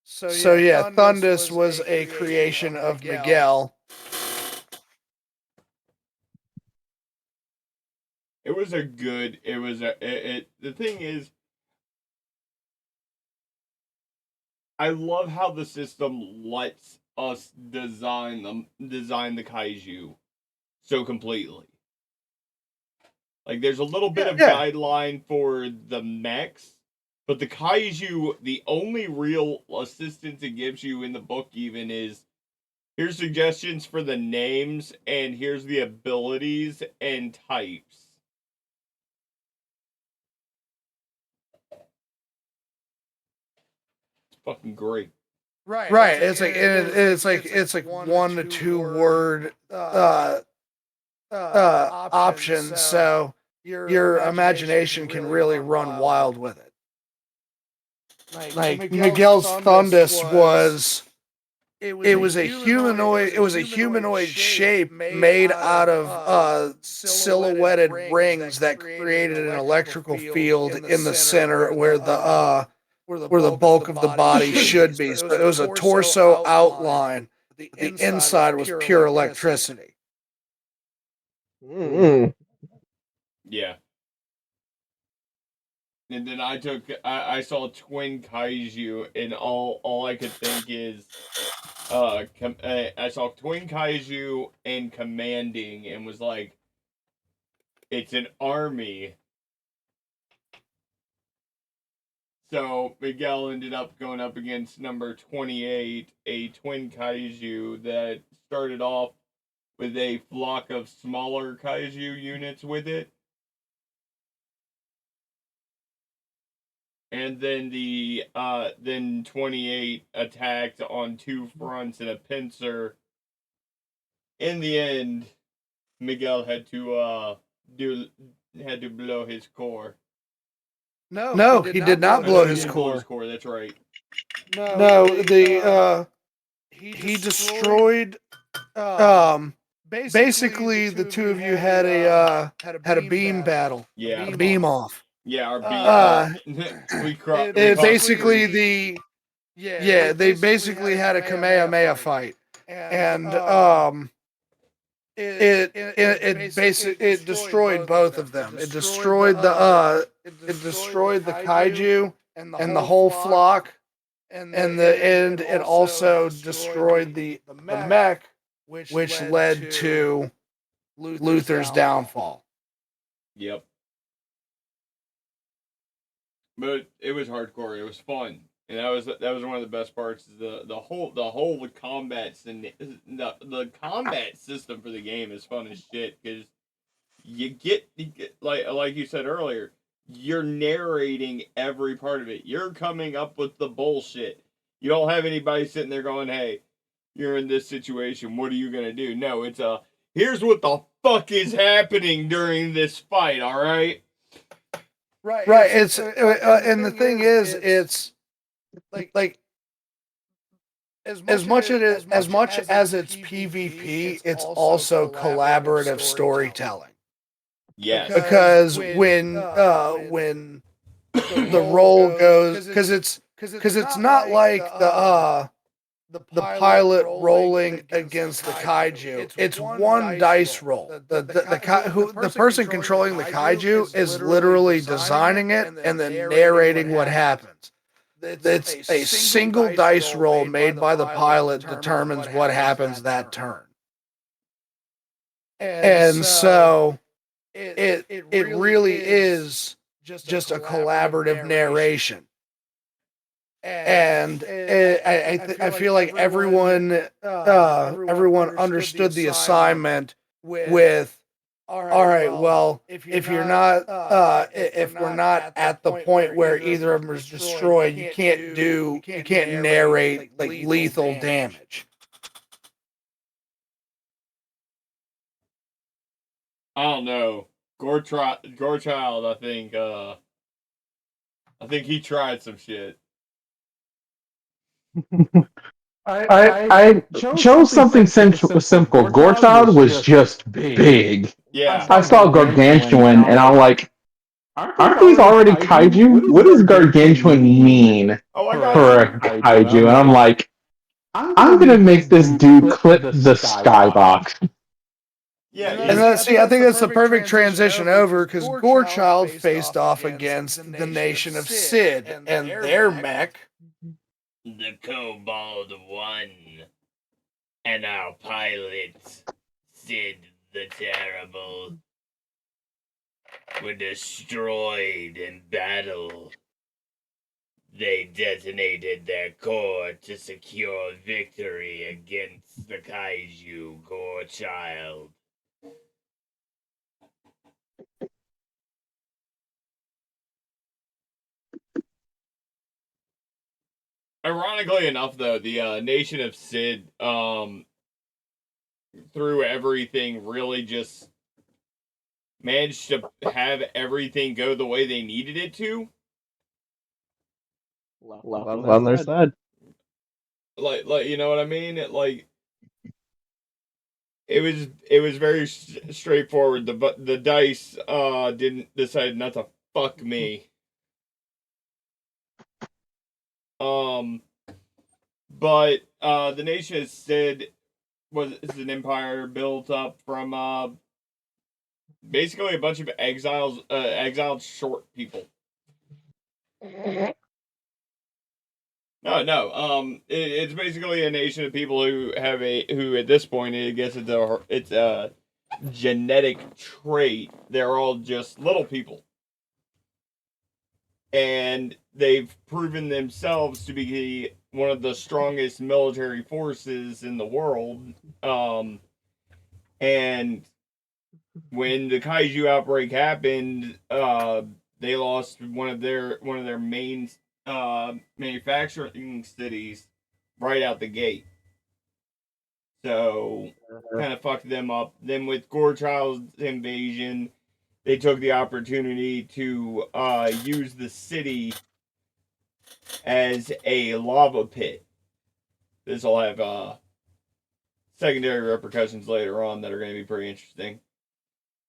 [SPEAKER 3] So yeah, Thundus was a creation of Miguel.
[SPEAKER 1] It was a good. It was a. The thing is, I love how the system lets us design the kaiju so completely. Like, there's a little bit of
[SPEAKER 3] Yeah.
[SPEAKER 1] guideline for the mechs, but the kaiju, the only real assistance it gives you in the book even is, here's suggestions for the names, and here's the abilities and types. It's fucking great.
[SPEAKER 3] Right. It's like 1 to 2 word options, so your imagination can really run wild with it. Like Miguel's Thundus was a humanoid shape made out of silhouetted rings that created an electrical field in the center where the bulk of the body should be. So it was a torso outline. The inside was pure electricity.
[SPEAKER 2] Mm.
[SPEAKER 1] Yeah. And then I saw twin kaiju, and all I could think is, I saw twin kaiju and commanding, and was like, it's an army. So Miguel ended up going up against number 28, a twin kaiju that started off with a flock of smaller kaiju units with it. And then then 28 attacked on 2 fronts and a pincer. In the end, Miguel had to blow his core.
[SPEAKER 3] No, he did not blow his core.
[SPEAKER 1] That's right.
[SPEAKER 3] No, he destroyed. Basically, the two of you had a beam battle.
[SPEAKER 1] Yeah.
[SPEAKER 3] A beam off.
[SPEAKER 1] Yeah, our beam.
[SPEAKER 3] They basically had a Kamehameha fight, and it destroyed both of them. It destroyed the kaiju and the whole flock, and it also destroyed the mech, which led to Luther's downfall.
[SPEAKER 1] Yep. But it was hardcore. It was fun, and that was one of the best parts. The whole combat the combat system for the game is fun as shit, because you get like you said earlier, you're narrating every part of it. You're coming up with the bullshit. You don't have anybody sitting there going, "Hey, you're in this situation. What are you gonna do?" No, it's here's what the fuck is happening during this fight. All right.
[SPEAKER 3] Right. It's and the thing is, it's like as much as it's PvP, it's also collaborative storytelling.
[SPEAKER 1] Yes.
[SPEAKER 3] Because when the roll goes, because it's not like the pilot rolling against the kaiju. It's one dice roll. The person controlling the kaiju is literally designing it and then narrating what happens. It's a single dice roll made by the pilot determines what happens that turn. And so it really is just a collaborative narration. And I feel like everyone understood the assignment with All right. Well, if we're not at the point where either of them is destroyed, you can't narrate like lethal damage.
[SPEAKER 1] I don't know. Gorechild, I think he tried some shit.
[SPEAKER 5] I chose something simple. Gorechild was just big.
[SPEAKER 1] Yeah.
[SPEAKER 5] I saw Gargantuan, and I'm like, aren't these already kaiju? What does Gargantuan mean
[SPEAKER 1] Oh, I
[SPEAKER 5] for
[SPEAKER 1] got
[SPEAKER 5] a kaiju? And I'm like, I'm gonna make this dude clip the skybox.
[SPEAKER 1] Yeah,
[SPEAKER 3] And I think that's the perfect transition over because Gorechild faced off against the nation of Sid and their mech.
[SPEAKER 4] The Kobold won. And our pilots, Sid the Terrible, were destroyed in battle. They detonated their core to secure victory against the Kaiju Gorechild.
[SPEAKER 1] Ironically enough, though, the Nation of Sid, through everything, really just managed to have everything go the way they needed it to.
[SPEAKER 2] On their side.
[SPEAKER 1] Like you know what I mean? It was very straightforward. The dice didn't decide not to fuck me. But the Nation of Sid is an empire built up from basically a bunch of exiled short people. No. It's basically a nation of people who at this point, I guess it's a genetic trait. They're all just little people, and they've proven themselves to be one of the strongest military forces in the world. And when the kaiju outbreak happened, they lost one of their main manufacturing cities right out the gate. So kind of fucked them up. Then with Gorechild's invasion, they took the opportunity to use the city as a lava pit. This will have secondary repercussions later on that are going to be pretty interesting.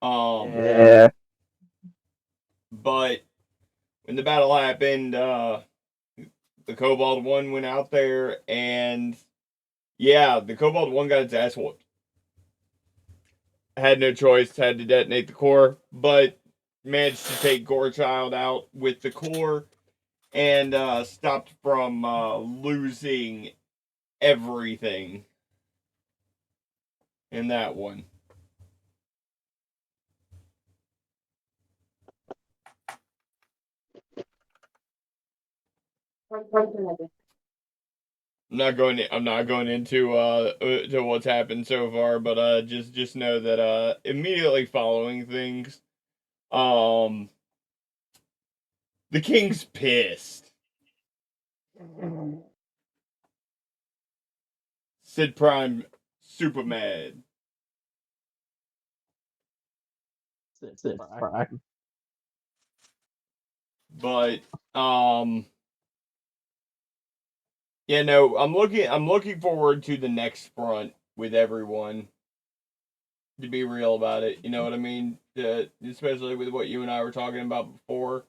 [SPEAKER 2] Yeah.
[SPEAKER 1] But when the battle happened, the Kobold 1 went out there, and yeah, the Kobold 1 got its ass whooped. Had no choice, had to detonate the core, but managed to take Gorechild out with the core and stopped from losing everything in that one. I'm not going into to what's happened so far, but just know that immediately following things, the king's pissed. Sid Prime super mad. But yeah, no, I'm looking forward to the next front with everyone. To be real about it, you know what I mean? Especially with what you and I were talking about before.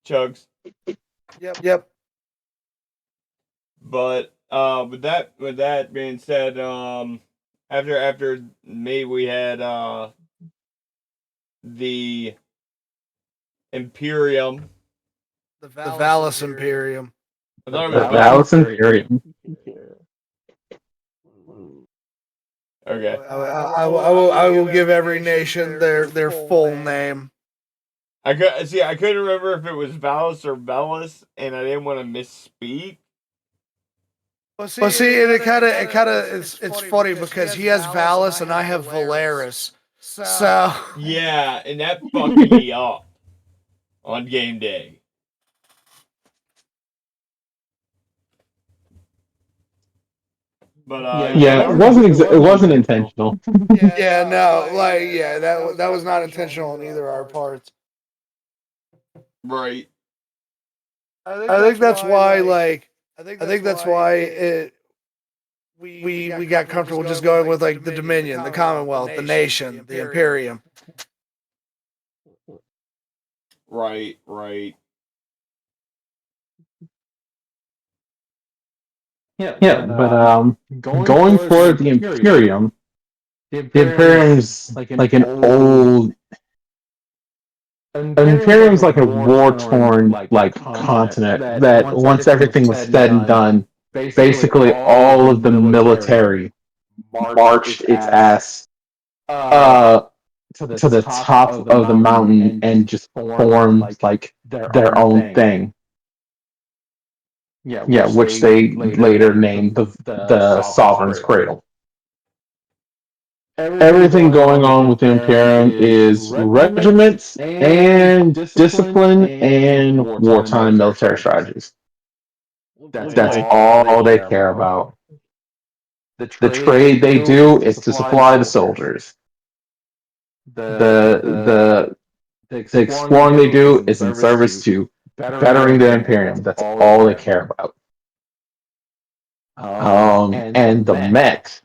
[SPEAKER 1] Chugs.
[SPEAKER 3] Yep.
[SPEAKER 1] But with that being said, after me we had the Imperium.
[SPEAKER 3] The Valis Imperium.
[SPEAKER 1] I thought it
[SPEAKER 5] The
[SPEAKER 1] was
[SPEAKER 5] Valis Imperium.
[SPEAKER 1] Okay.
[SPEAKER 3] I will give every nation their full name.
[SPEAKER 1] I couldn't remember if it was Valis or Velis, and I didn't want to misspeak.
[SPEAKER 3] Well, see, and it's funny because he has Valis and I have Valeris. So
[SPEAKER 1] Yeah, and that fucked me up on game day. But
[SPEAKER 5] Yeah, it wasn't intentional.
[SPEAKER 3] yeah, no, like yeah, that was not intentional on either our parts.
[SPEAKER 1] right.
[SPEAKER 3] I think that's why we got comfortable just going with like the Dominion, the Commonwealth, the Nation, the Imperium.
[SPEAKER 1] Right.
[SPEAKER 5] Yeah, but going for the Imperium, the Imperium's like an old. Imperium's like a war-torn like continent that once everything was said and done, basically all of the military marched its ass to the top of the mountain and just formed like their own thing. Yeah, which they later named the Sovereign's Cradle. Everything going on with the Imperium is regiments and discipline and wartime military strategies. That's all they care about. The trade they do is to supply the soldiers. The exploring they do is in service to bettering the Imperium. That's all they care about. And the mechs,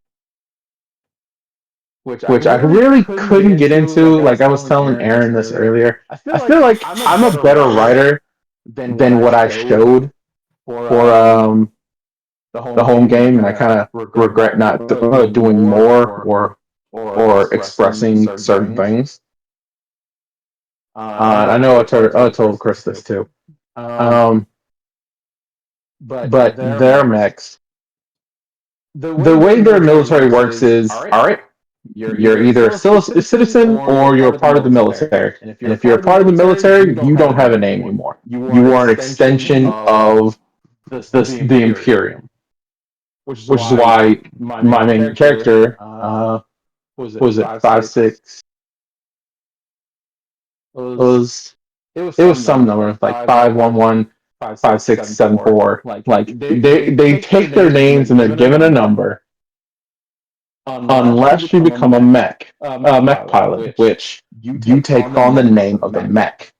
[SPEAKER 5] which I really couldn't get into. Like I was telling Aaron this earlier, I feel like I'm a better writer than what I showed for the home game, and I kind of regret not doing more or expressing certain things. I know I told Chris this too. But their mechs, the way their military works is, all right, you're either a citizen or you're a part of the military. And if you're a part of the military, you don't have a name anymore. You are an extension of the Imperium. Which is why my main character, was it 5'6"? It was some number, like 5'11", 5'6", 7'4". Like they take their names and they're given a number. Unless you become a mech pilot, which you take on the name of the mech.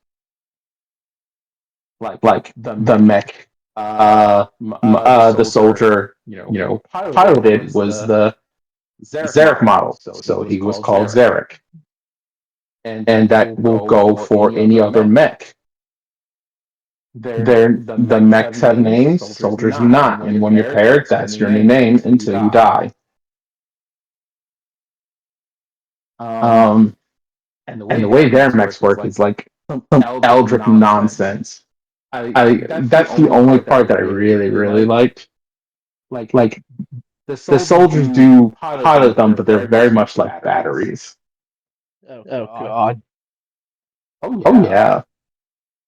[SPEAKER 5] Like the mech, the soldier, piloted was the Zarek model, so he was called Zarek. And that will go for any other mech. The mechs have names, soldiers do not. And when you're paired, that's your new name until you die. And the way their mechs work is like some Eldritch nonsense. That's the only part that I really liked. Like the soldiers do pilot them, but they're very much like batteries.
[SPEAKER 2] Oh God.
[SPEAKER 5] Oh yeah.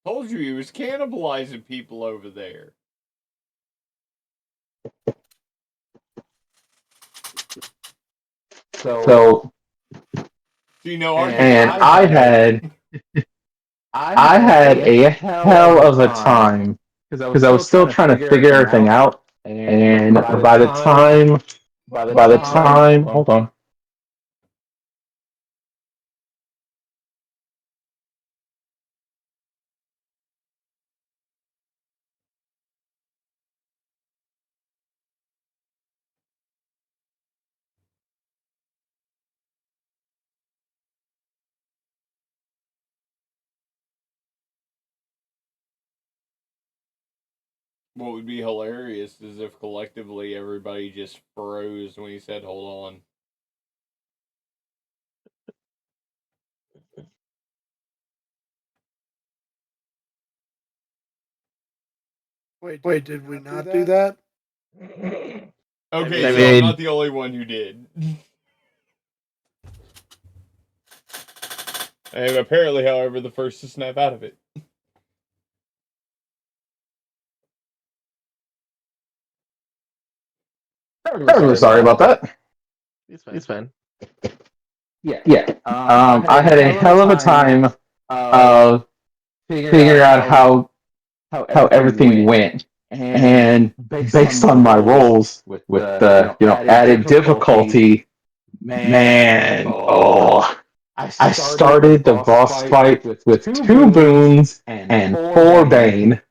[SPEAKER 1] Told you he was cannibalizing people over there.
[SPEAKER 5] So and I had a hell of a time because I was still trying to figure everything out, and by the time, hold on.
[SPEAKER 1] What would be hilarious is if collectively everybody just froze when he said, "Hold on."
[SPEAKER 3] Wait, did we not do that?
[SPEAKER 1] Okay,
[SPEAKER 2] I
[SPEAKER 1] so
[SPEAKER 2] mean-
[SPEAKER 1] I'm not the only one who did. I am apparently, however, the first to snap out of it.
[SPEAKER 5] Terribly sorry about that.
[SPEAKER 2] It's fine.
[SPEAKER 5] Yeah. I had a hell of a time figuring out how everything went, and based on my roles with the added difficulty, man, I started the boss fight with two boons and four bane.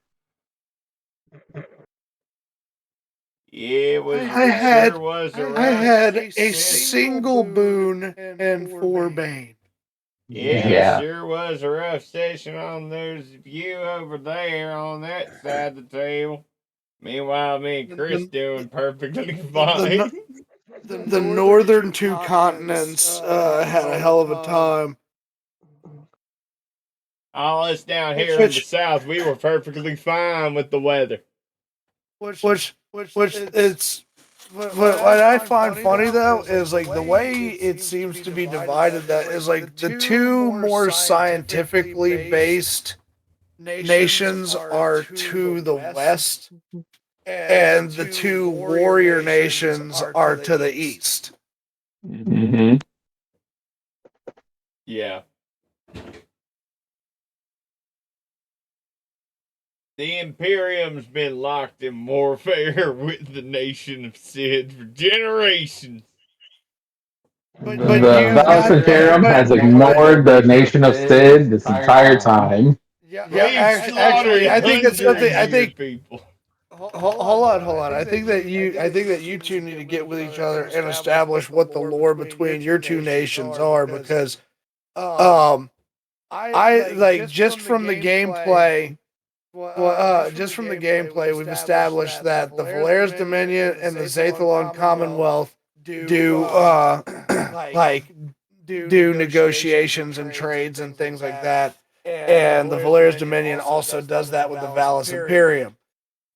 [SPEAKER 1] Yeah, it was.
[SPEAKER 3] I had-
[SPEAKER 1] Sure was a
[SPEAKER 3] I
[SPEAKER 1] rough
[SPEAKER 3] had a
[SPEAKER 1] session.
[SPEAKER 3] single boon and 4 bane.
[SPEAKER 1] Yeah,
[SPEAKER 5] Yeah.
[SPEAKER 1] it sure was a rough session on those of you over there on that side of the table. Meanwhile, me and Chris doing perfectly fine.
[SPEAKER 3] The northern two continents had a hell of a time.
[SPEAKER 1] All us down here in the south, we were perfectly fine with the weather.
[SPEAKER 3] Which it's what I find funny though is like the way it seems to be divided. That is like the two more scientifically based nations are to the west, and the two warrior nations are to the east.
[SPEAKER 5] Mm-hmm.
[SPEAKER 1] Yeah. The Imperium's been locked in warfare with the nation of Sid for generations.
[SPEAKER 3] But
[SPEAKER 5] The
[SPEAKER 3] you
[SPEAKER 5] Valis
[SPEAKER 3] got-
[SPEAKER 5] Imperium
[SPEAKER 3] but-
[SPEAKER 5] has ignored the nation of Sid this entire time.
[SPEAKER 3] Yeah,
[SPEAKER 1] We've
[SPEAKER 3] actually, I think that's something. I
[SPEAKER 1] hundreds of your
[SPEAKER 3] think.
[SPEAKER 1] people.
[SPEAKER 3] Hold on. I think that you two need to get with each other and establish what the lore between your two nations are, because I like just from the gameplay. Just from the gameplay, we've established that the Valaris Dominion and the Zathalon Commonwealth do do negotiations and trades and things like that, and the Valaris Dominion also does that with the Valis Imperium.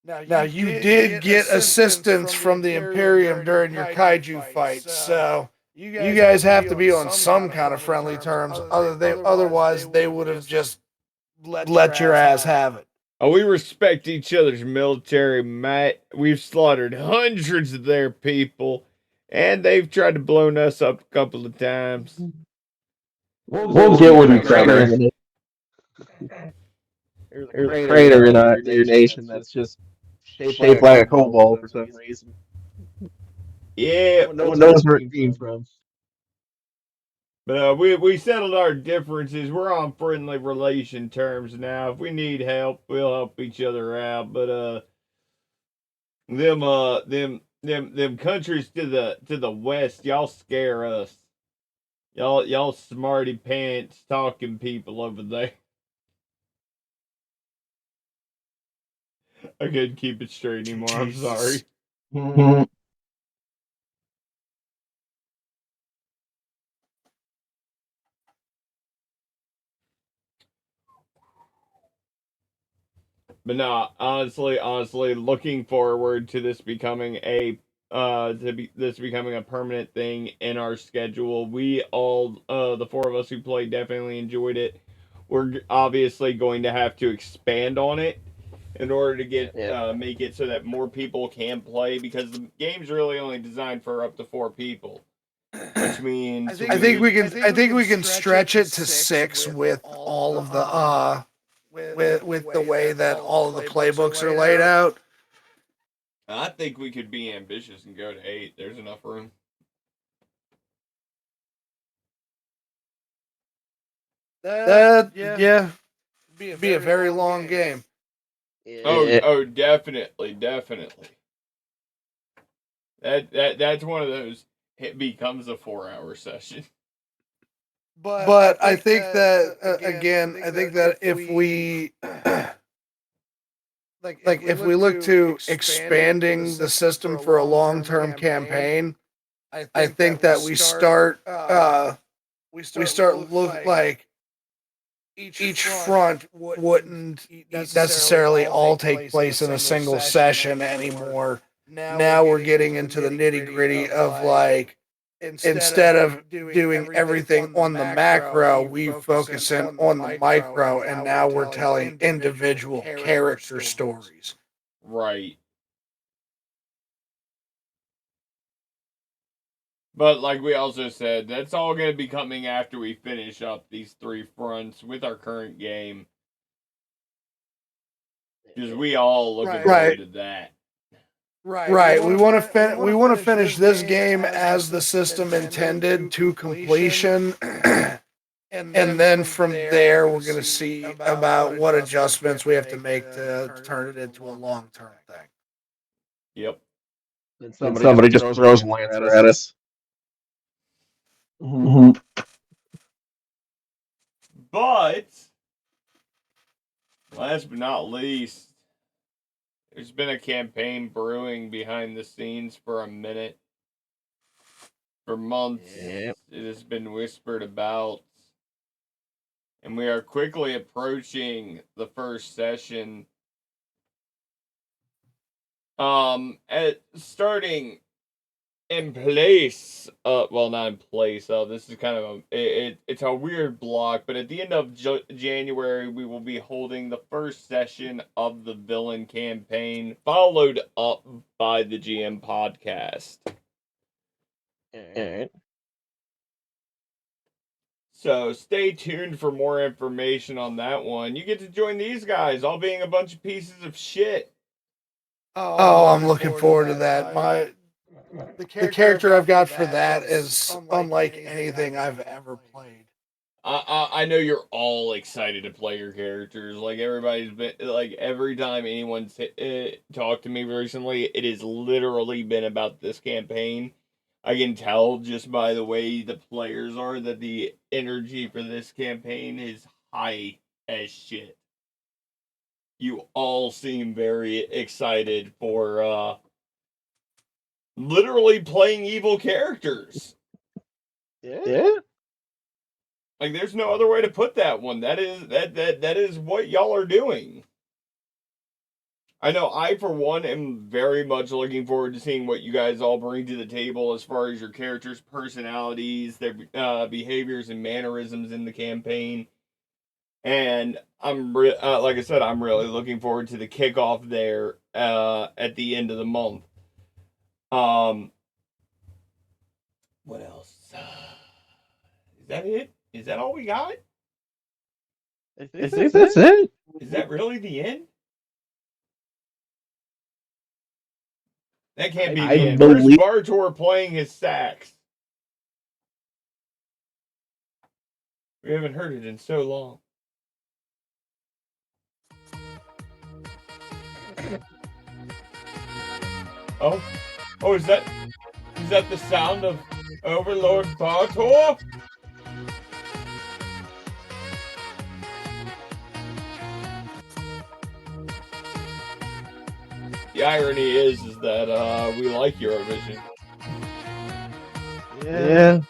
[SPEAKER 3] Now you did get assistance from the Imperium during your kaiju fight, so you guys have to be on some kind of friendly terms. Otherwise, they would have just let your ass have it.
[SPEAKER 1] Oh, we respect each other's military might. We've slaughtered hundreds of their people, and they've tried to blow us up a couple of times.
[SPEAKER 5] We'll get with each other.
[SPEAKER 2] There's a crater in your nation that's just shaped like a cobalt for some reason.
[SPEAKER 1] Yeah,
[SPEAKER 2] No one knows where it came from.
[SPEAKER 1] but we settled our differences. We're on friendly relation terms now. If we need help, we'll help each other out. But them countries to the west, y'all scare us. Y'all smarty pants talking people over there. I couldn't keep it straight anymore. I'm sorry. But no, honestly, looking forward to this becoming this becoming a permanent thing in our schedule. We all, the four of us who played, definitely enjoyed it. We're obviously going to have to expand on it in order to get make it so that more people can play, because the game's really only designed for up to 4 people, which means
[SPEAKER 3] I think we can stretch it to 6 with all of the with the way that all of the playbooks are laid out.
[SPEAKER 1] I think we could be ambitious and go to 8. There's enough room.
[SPEAKER 3] Yeah, be a very long game.
[SPEAKER 1] Oh, definitely. That's one of those. It becomes a 4-hour session.
[SPEAKER 3] But I think that again, I think that if we if we look to expanding the system for a long-term campaign, I think that we start look like each front wouldn't necessarily all take place in a single session anymore. Now we're getting into the nitty-gritty of like, instead of doing everything on the macro, we focus in on the micro, and now we're telling individual character stories.
[SPEAKER 1] Right. But like we also said, that's all going to be coming after we finish up these 3 fronts with our current game. Because we all looking forward to that.
[SPEAKER 3] Right. We want to finish this game as the system intended to completion. And then from there, we're going to see about what adjustments we have to make to turn it into a long-term thing.
[SPEAKER 1] Yep.
[SPEAKER 2] And somebody just throws a Lancer at us. Mm-hmm.
[SPEAKER 1] But, last but not least, there's been a campaign brewing behind the scenes for a minute. For months,
[SPEAKER 2] Yep.
[SPEAKER 1] it has been whispered about. And we are quickly approaching the first session. Starting in place, well, not in place, this is kind of it's a weird block, but at the end of January, we will be holding the first session of the villain campaign, followed up by the GM podcast.
[SPEAKER 2] Alright.
[SPEAKER 1] So stay tuned for more information on that one. You get to join these guys, all being a bunch of pieces of shit.
[SPEAKER 3] Oh, I'm looking forward to that. The character I've got for that is unlike anything I've ever played.
[SPEAKER 1] I know you're all excited to play your characters. Like everybody's been like every time anyone's talked to me recently, it has literally been about this campaign. I can tell just by the way the players are that the energy for this campaign is high as shit. You all seem very excited for literally playing evil characters.
[SPEAKER 2] Yeah.
[SPEAKER 1] Like there's no other way to put that one. That is what y'all are doing. I know I for one am very much looking forward to seeing what you guys all bring to the table as far as your characters' personalities, their behaviors and mannerisms in the campaign. And I'm like I said, I'm really looking forward to the kickoff there at the end of the month. What else? Is that it? Is that all we got?
[SPEAKER 2] I think that's it.
[SPEAKER 1] Is that really the end? That can't be the end. Where's Bartor playing his sax? We haven't heard it in so long. Oh, is that the sound of Overlord Bartor? The irony is that we like Eurovision.
[SPEAKER 2] Yeah.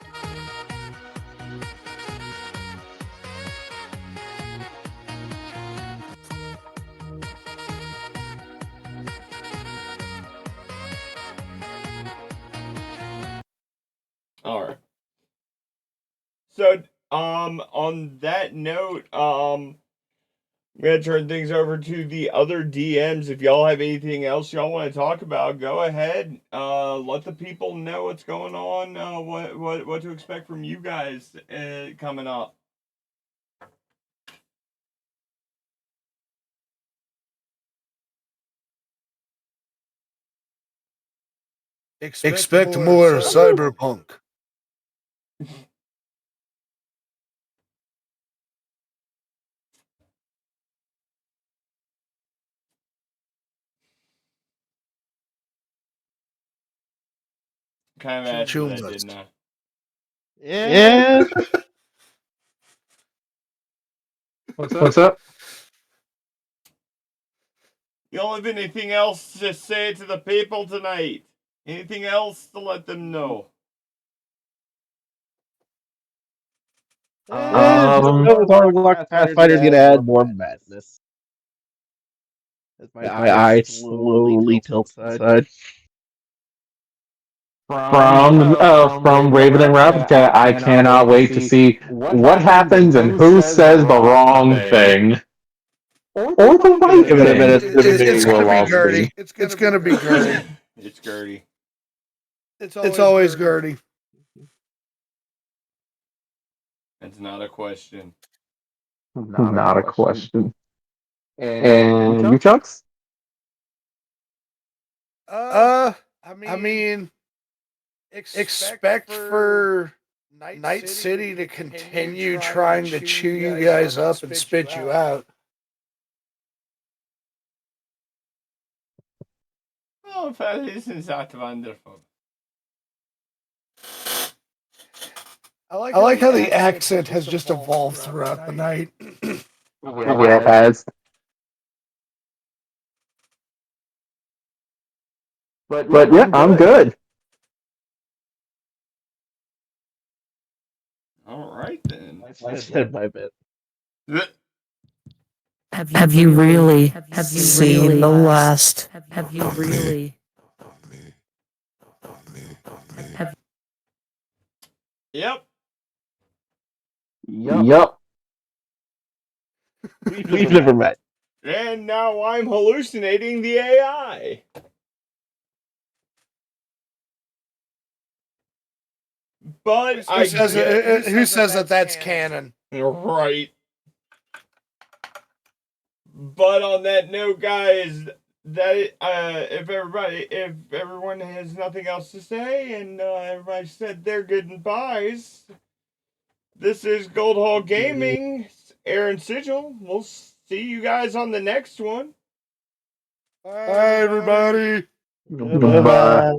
[SPEAKER 1] All right. So, on that note, I'm gonna turn things over to the other DMs. If y'all have anything else y'all want to talk about, go ahead. Let the people know what's going on. What to expect from you guys coming up.
[SPEAKER 3] Expect more cyberpunk.
[SPEAKER 1] Kind of asked you that, didn't I?
[SPEAKER 2] Yeah.
[SPEAKER 5] What's up?
[SPEAKER 1] Y'all have anything else to say to the people tonight? Anything else to let them know?
[SPEAKER 2] With our luck, Pathfinder's gonna add more madness. As my eye slowly tilts aside.
[SPEAKER 5] From Raven and Rabbitcat, I cannot wait to see what happens and who says the wrong thing. Or the right thing.
[SPEAKER 3] It's gonna be Gertie. It's gonna be Gertie.
[SPEAKER 1] It's Gertie.
[SPEAKER 3] It's always Gertie.
[SPEAKER 1] That's not a question.
[SPEAKER 5] Not a question. And you, Chunks?
[SPEAKER 3] I mean, expect for Night City to continue trying to chew you guys up and spit you out.
[SPEAKER 1] Oh, that isn't that wonderful.
[SPEAKER 3] I like how the accent has just evolved throughout the night.
[SPEAKER 5] Yeah, it has. But yeah, I'm good.
[SPEAKER 1] All right then.
[SPEAKER 2] I said my bit.
[SPEAKER 7] Have you really seen the last? Have you really?
[SPEAKER 1] Yep.
[SPEAKER 5] Yup.
[SPEAKER 2] We've never met.
[SPEAKER 1] And now I'm hallucinating the AI. But
[SPEAKER 3] Who says that that's canon?
[SPEAKER 1] Right. But on that note, guys, that if everyone has nothing else to say, and everybody said their goodbyes, this is Gold Hall Gaming, Aaron Sigil. We'll see you guys on the next one.
[SPEAKER 3] Bye, everybody.
[SPEAKER 5] Goodbye.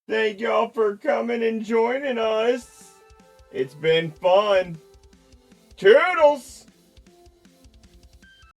[SPEAKER 1] Thank y'all for coming and joining us. It's been fun. Toodles!